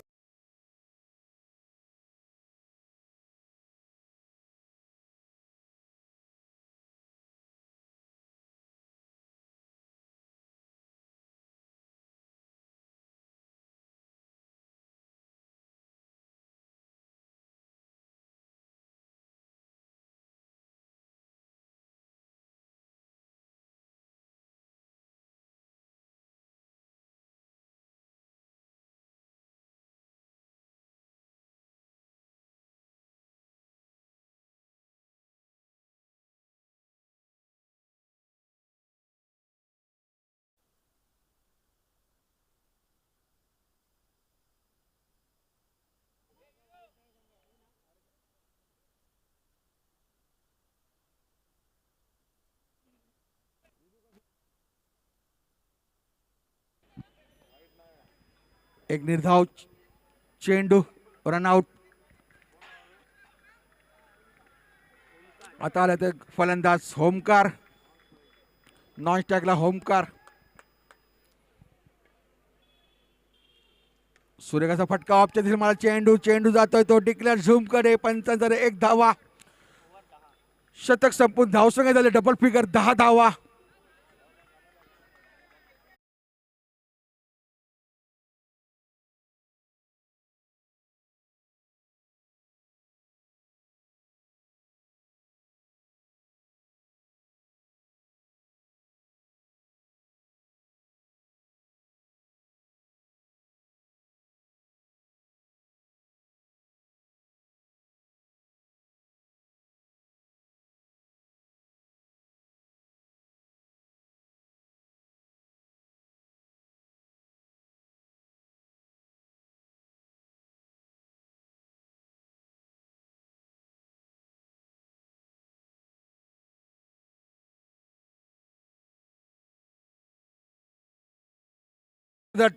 एक निर्धाव चेंडू, रनआउट. आता आले ते फलंदाज होमकार, नॉन स्ट्राईकला होमकार. सुरेखाचा फटका ऑफच्या दिशेने मला चेंडू, चेंडू जातोय तो डिक्लेअर झूम कडे. पंचांतर 1 धावा. शतक संपून धावसंख्या झाले डबल फिगर 10 धावा.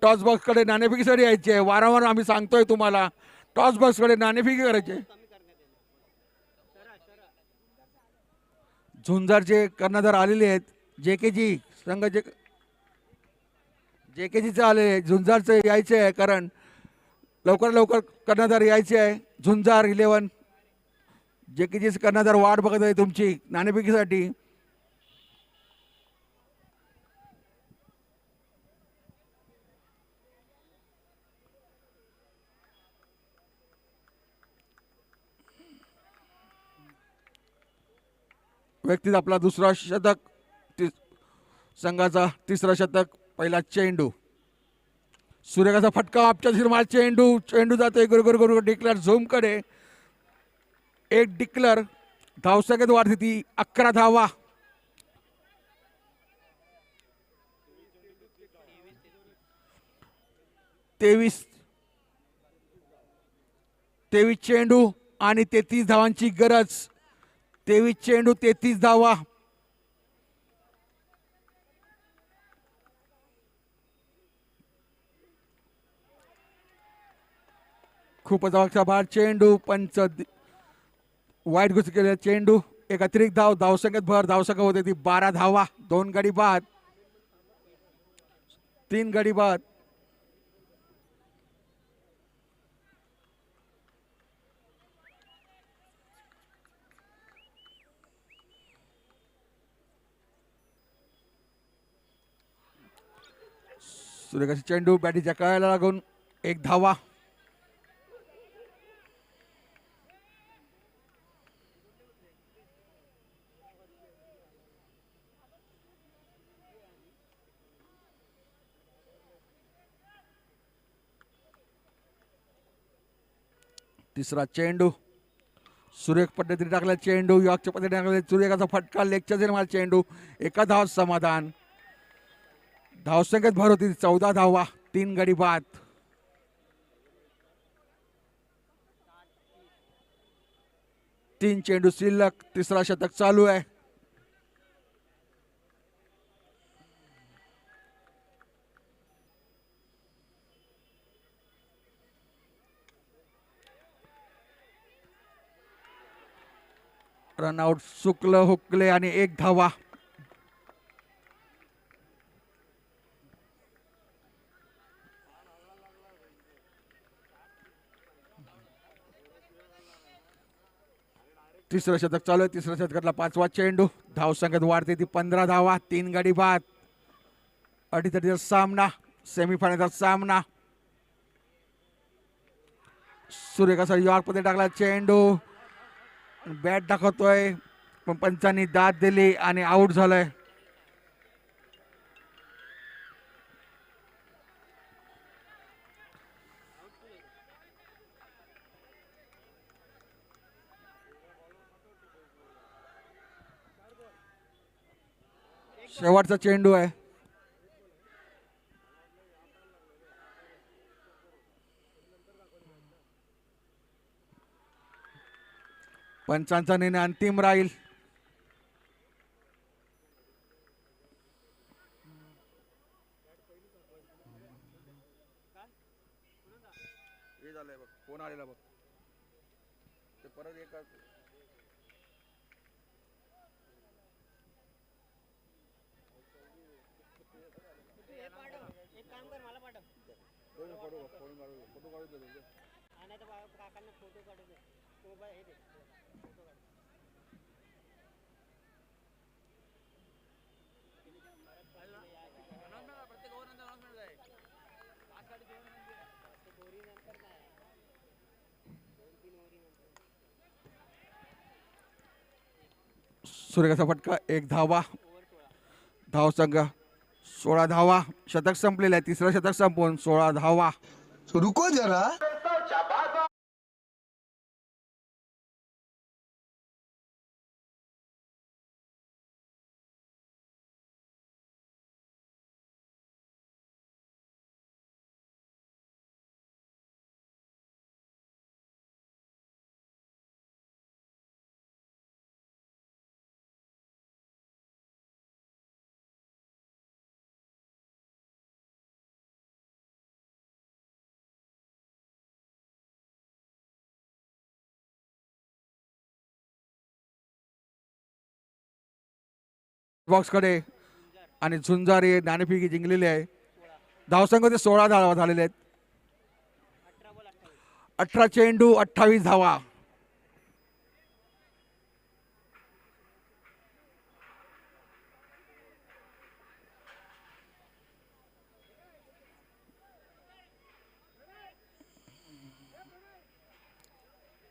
टॉस बॉक्स कडे नाणेफेकीसाठी यायचे आहे. वारंवार आम्ही सांगतोय तुम्हाला टॉस बॉक्स कडे नाणेफेकी करायचे. झुंजारचे कर्णधार आलेले आहेत. जेकेजी संघ जेकेजीचे आले, झुंजारचे यायचे आहे कारण लवकर लवकर कर्णधार यायचे आहे. झुंजार 11 जेकेजीचे कर्णधार वाट बघत आहे तुमची नाणेफेकीसाठी. व्यक्तीत आपला दुसरा शतक, संघाचा तिसरा शतक. पहिला चेंडू, सुरेखाचा फटका ऑफच्या दिशेने चेंडू, चेंडू जातोय गुरगुर डिक्लेअर झूम कडे. 1 डिक्लेअर. धावसंख्येत वाढते ती 11 धावा. तेवीस चेंडू आणि 33 धावांची गरज. 23 चेंडू 33 धावा. खूपच आवश्यक बाहेर चेंडू. पंच वाईट गोष्ट केलेला चेंडू. एक अतिरिक्त धाव. धावसंख्येत भर. धावसंख्या होते ती 12 धावा. 2 गडी बाद, 3 गडी बाद. सुरेखाची चेंडू बॅटीच्या कळायला लागून 1 धावा. तिसरा चेंडू सुरेख पद्धतीने टाकला चेंडू यॉर्कच्या पद्धतीने टाकला सुरेखाचा फटका लेगच्या निर्माण चेंडू एका धाव समाधान. धावसंख्येत भर होती 14 धावा 3 गडी बाद. तीन चेंडू शिल्लक तिसरा शतक चालू आहे. रनआउट शुक्ल हुकले आणि 1 धावा. तिसरं शतक चालू आहे. तिसऱ्या शतकातला 5वा चेंडू धावसंख्येत वाढते ती 15 धावा 3 गडी बाद. अडीतडीचा सामना सेमीफायनलचा सामना. सूर्यकाचा यॉर्क मध्ये टाकला चेंडू बॅट दाखवतोय पण पंचांनी दाद दिली आणि आउट झालंय. शेवटचा चेंडू आहे. पंचांचा निर्णय अंतिम राहील. फोन आलेला बघ ते परत एक काम कर मला पाठव फोटो काढू दे आणि तर काकांना फोटो काढू दे मोबाईल हे दे फोटो काढ. सूर्यकाचा फटका 1 धावा. धावसंख्या 16 धावा. शतक संपलेलं आहे. तिसरं शतक संपवून 16 धावा. रुको जरा. बॉक्स कडे आणि झुंजारी नाणेफेकी जिंकलेली आहे. धावसंख्येमध्ये 16 धावा झालेले आहेत. 18 चेंडू 28 धावा.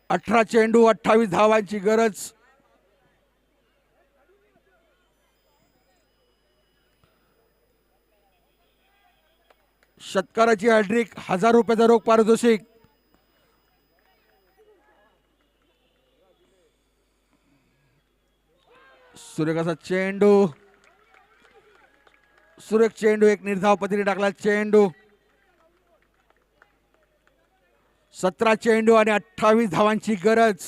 अठरा चेंडू 28 धावांची गरज. षटकाराची हॅट्रिक 1000 रुपयाचा रोख पारितोषिक. सूर्यकाचा चेंडू सुरेख चेंडू एक निर्धाव पद्धतीने टाकला चेंडू. 17 चेंडू आणि 28 धावांची गरज.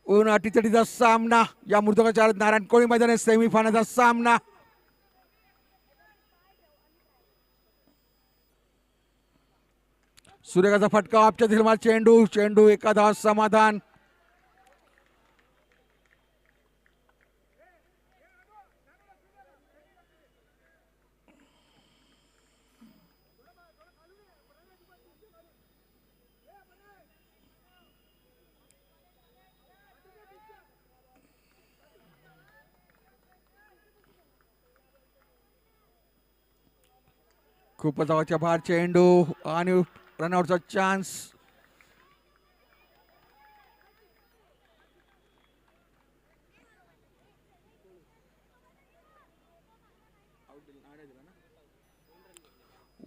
ऊन अटीतटीचा सामना या मृदुकाच्या नारायण कोळी मैदानात सेमीफायनलचा सामना. सूर्यकाचा फटका आपच्या दिलमा चेंडू चेंडू एका धाव समाधान. खूपच धावाच्या बाहेर चेंडू आणि रनआउटचा चान्स.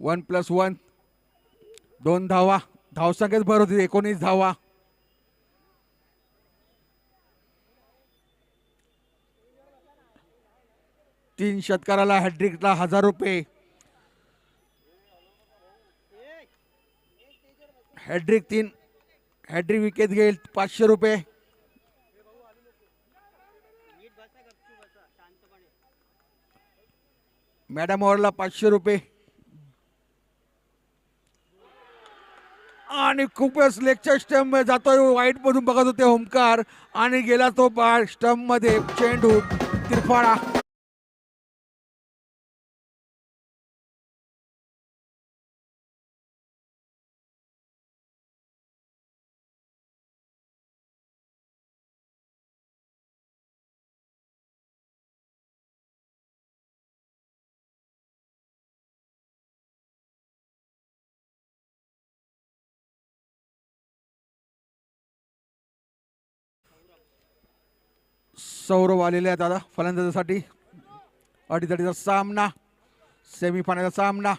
वन प्लस वन 2 धावा. धावसंख्येत भर होती 19 धावा. 3 षटकाराला हॅड्रिकला 1000 रुपये. हॅड्रिक 3 हॅड्रिक विकेट घेईल 500 रुपये. नीट बसा गपचूप बसा शांतपणे. मॅडम ओव्हरला 500 रुपये. आणि खूपच लेगच्या स्टंप मध्ये जातोय. वाईट मधून बघत होते ओमकार आणि गेला तो बाळ स्टंप मध्ये. चेंडू तिरफाळा. सौरव आलेले आहेत आता फलंदाजासाठी. अडीचचा सामना, सेमीफायनलचा सामना.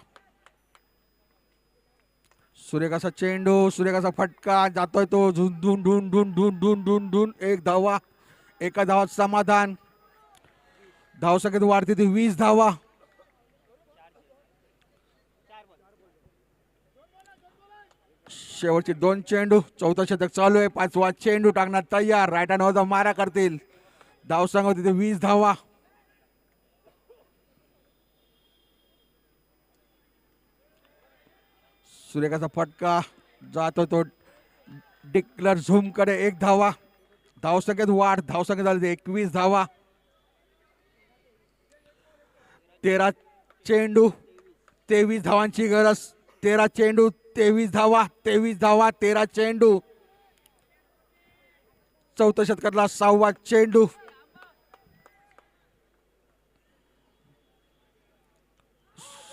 सूर्यकाचा चेंडू, सूर्यकाचा फटका जातोय तो झुंधून ढून ढून ढून ढून ढून ढून. 1 धावा, एका धावात समाधान. धावसंख्येत वाढते ती 20 धावा. शेवटचे 2 चेंडू. 4थं षटक चालू आहे. 5वा चेंडू टाकण्यात तयार. राईट हँड मारा करतील. धावसंख्या होती 20 धावा. सूर्यकाचा फटका जातो तो डिक्लर झूम कडे. 1 धावा. धावसंख्येत वाढ. धावसंख्या झाली 21 धावा. 13 चेंडू 23 धावांची गरज. 13 चेंडू 23 धावा. 23 धावा 13 चेंडू. 4थं षटकातला 6वा चेंडू.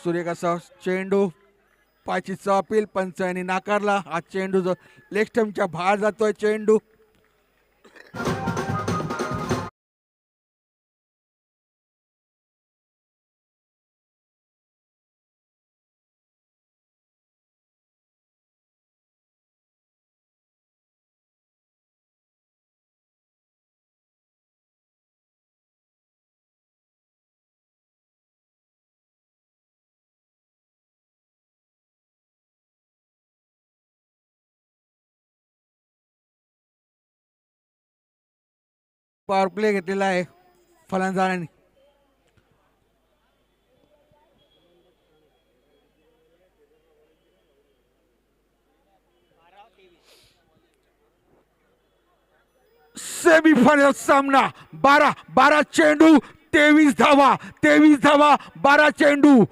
सूर्यकाचा चेंडू. पाचीचा अपील पंच यांनी नाकारला. हा चेंडू जो लेग स्टंपच्या बाहेर जातोय चेंडू. पॉवर प्ले घेतलेला आहे फलंदाजांनी. सेमीफायनल सामना. 12 चेंडू 23 धावा. 23 धावा 12 चेंडू.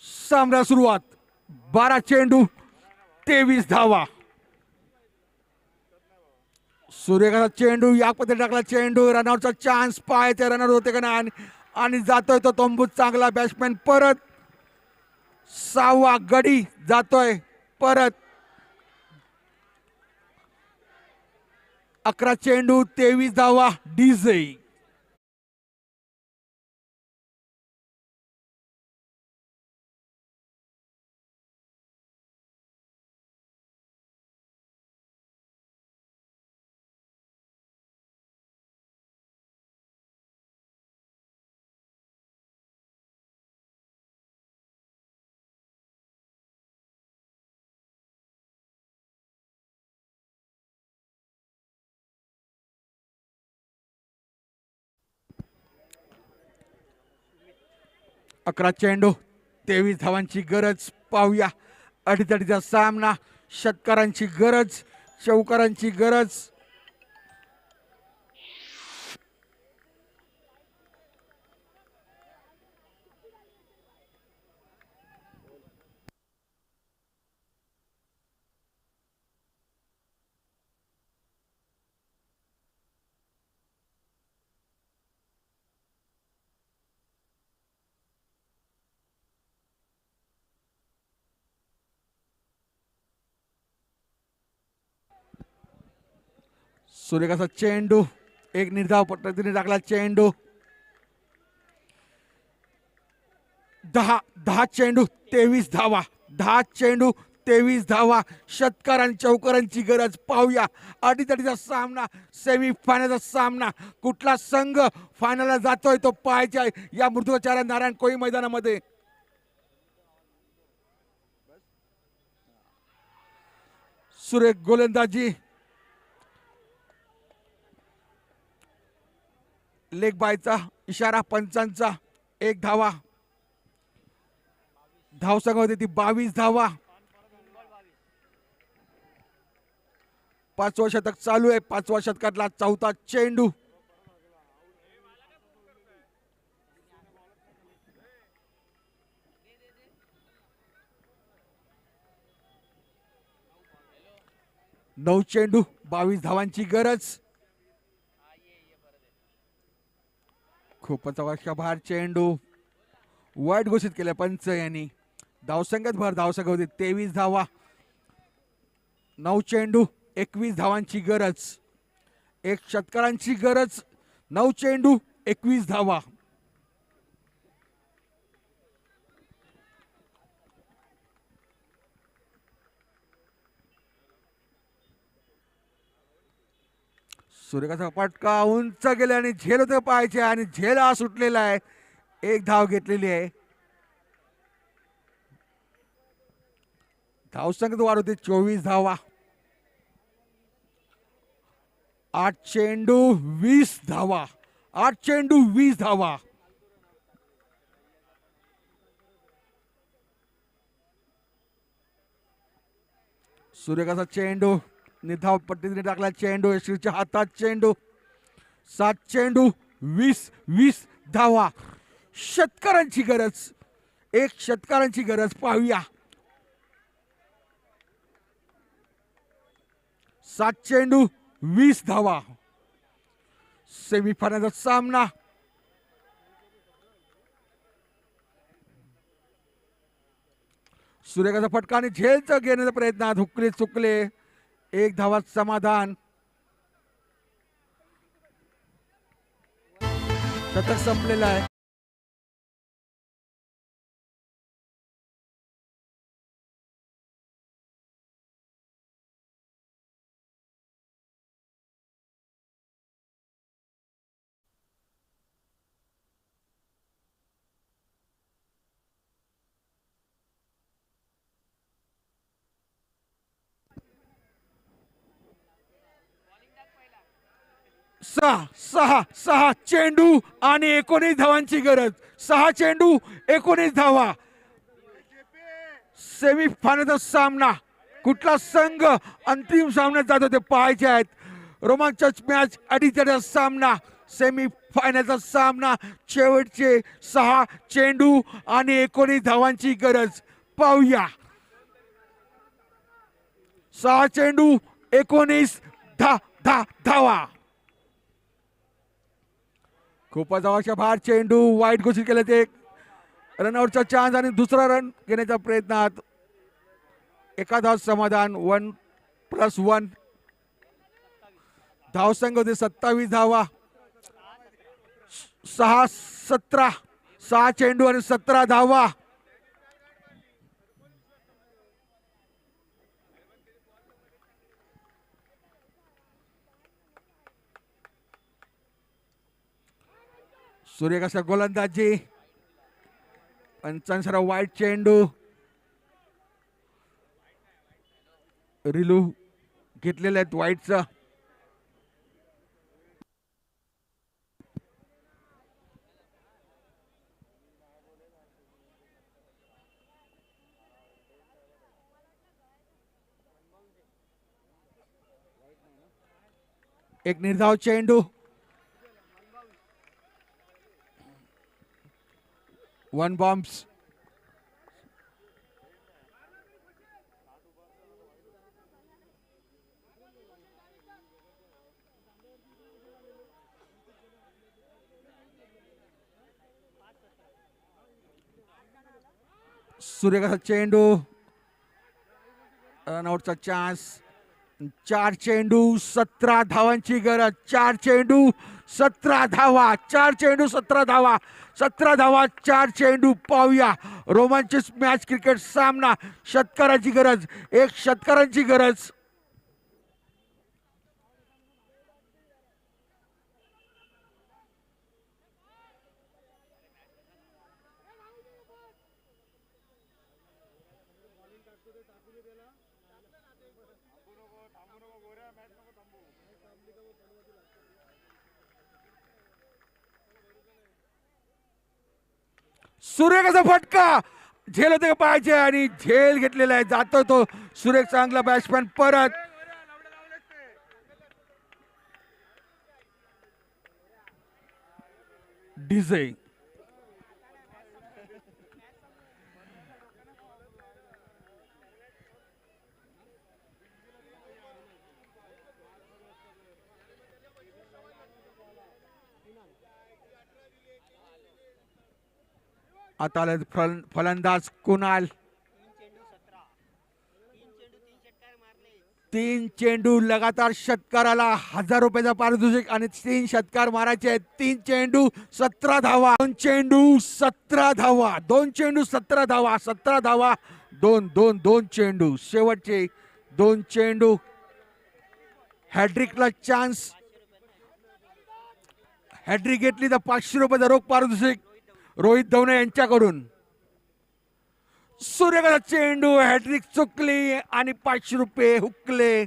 सामना सुरुवात. 12 चेंडू 23 धावा. सूर्यकाचा चेंडू या पद्धतीने टाकला. चेंडू रनआउटचा चान्स. पाहायचे रनआउट होते का नाही. आणि जातोय तो तंबूत. चांगला बॅट्समॅन परत. 6वा गडी जातोय परत. 11 चेंडू 23 धावा. डीजे अकरा चेंडू 23 धावांची गरज. पाहूया अडीचा सामना. षटकारांची गरज, चौकारांची गरज. सूर्यकाचा चेंडू एक निर्धाव पद्धतीने टाकला चेंडू 10 चेंडू 23 धावा 10 चेंडू 23 धावा षटकार आणि चौकारांची गरज पाहूया अडीचा सामना सेमीफायनलचा सामना कुठला संघ फायनलला जातोय तो पाहायचा आहे या मृत्यूचार्य नारायण कोळी मैदानामध्ये सुरेख गोलंदाजी लेग बायचा इशारा पंचांचा 1 धावा धावसंख्या होती ती 22 धावा 5वा शतक चालू आहे 5व्या शतकातला चौथा चेंडू नऊ चेंडू 22 धावांची गरज खूपच वर्षभर चेंडू वाईट घोषित केले पंच यांनी धावसंख्येत भर धावसंख्या होती 23 धावा 9 चेंडू 21 धावांची गरज एक षटकारांची गरज 9 चेंडू 21 धावा सूर्यकाचा पटका उंच गेले आणि झेल होते पाहायचे आणि झेल हा सुटलेला आहे 1 धाव घेतलेली आहे धावसंख्येत वाढ होती 24 धावा 8 चेंडू 20 धावा 8 चेंडू 20 धावा सूर्यकाचा चेंडू निधाव पट्टीने टाकला चेंडू यशवीच्या हातात चेंडू 7 चेंडू 20 धावा षटकारांची गरज एक षटकारांची गरज पाहूया 7 चेंडू 20 धावा सेमीफायनलचा सामना सूर्यकाचा फटका आणि झेलचा घेण्याचा प्रयत्न हुकले चुकले 1 धावात समाधान शतक संपलेला आहे सहा चेंडू आणि 19 धावांची गरज 6 चेंडू 19 धावा सेमीफायनलचा सामना कुठला संघ अंतिम सामन्यात जातो ते पाहायचे आहेत रोमांचक मॅच अडीचचा सामना सेमीफायनलचा सामना शेवटचे 6 चेंडू आणि 19 धावांची गरज पाहूया 6 चेंडू 19 धावा खूपच आवश्यक भार चेंडू वाईट घोषित केले ते रनआउटचा चान्स आणि दुसरा रन घेण्याच्या प्रयत्नात एका धाव समाधान 1+1 धावसंख्या होते 27 धावा 6 चेंडू आणि 17 धावा सूर्यकाचा गोलंदाजी पंचांसरा वाईट चेंडू रिलू घेतलेले आहेत वाईटचा एक निर्धाव चेंडू 1 बॉम्ब्स सूर्यकाचा चेंडू रनआउटचा चान्स 4 चेंडू 17 धावांची गरज. 4 चेंडू 17 धावा. 4 चेंडू 17 धावा. 17 धावा 4 चेंडू. पाहूया रोमांचित मॅच क्रिकेट सामना. षटकाराची गरज. एक षटकारांची गरज. सुरेखाचा फटका. झेल होते पाहिजे आणि झेल घेतलेला आहे. जातो तो सुरेख चांगला बॅट्समॅन परत. डीजे आता आले फलंदाज कुणाल. 3 चेंडू लगातार षटकाराला 1000 रुपयाचा पारितोषिक आणि 3 षटकार मारायचे आहेत. 3 चेंडू 17 धावा. 2 चेंडू 17 धावा. 2 चेंडू 17 धावा. 17 धावा. 2 चेंडू. शेवटचे 2 चेंडू. हॅड्रिकला चान्स. हॅड्रिक घेतली तर 500 रुपयाचा रोख पारितोषिक रोहित धवने यांच्याकडून. सूर्यकाचा चेंडू. हॅट्रिक चुकली आणि 500 रुपये हुकले.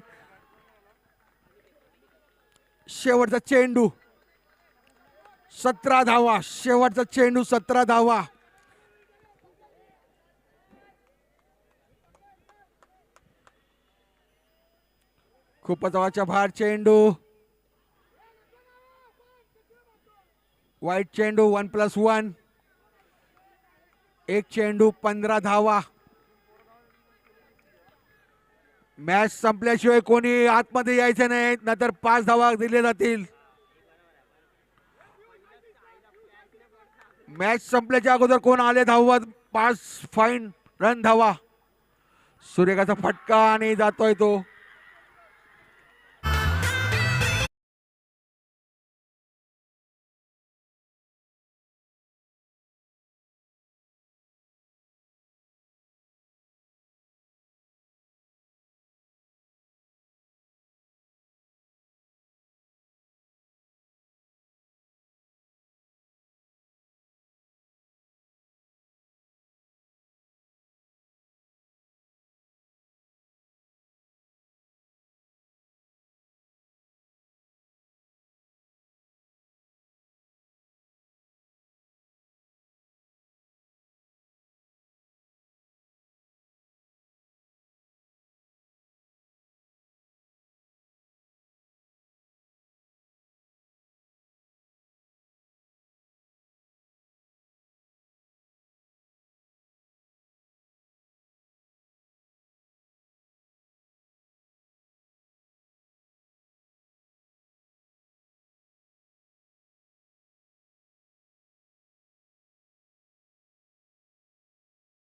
शेवटचा चेंडू 17 धावा. शेवटचा चेंडू 17 धावा. खूपच जवळच्या बाहेर चेंडू. वाईट चेंडू. 1+1. एक चेंडू 15 धावा. मॅच संपल्याशिवाय कोणी आतमध्ये यायचं नाही, नाहीतर 5 धावा दिले जातील. मॅच संपल्याच्या अगोदर कोण आले धावत 5 फाईन रन धावा. सूर्यकाचा फटका आणि जातोय तो.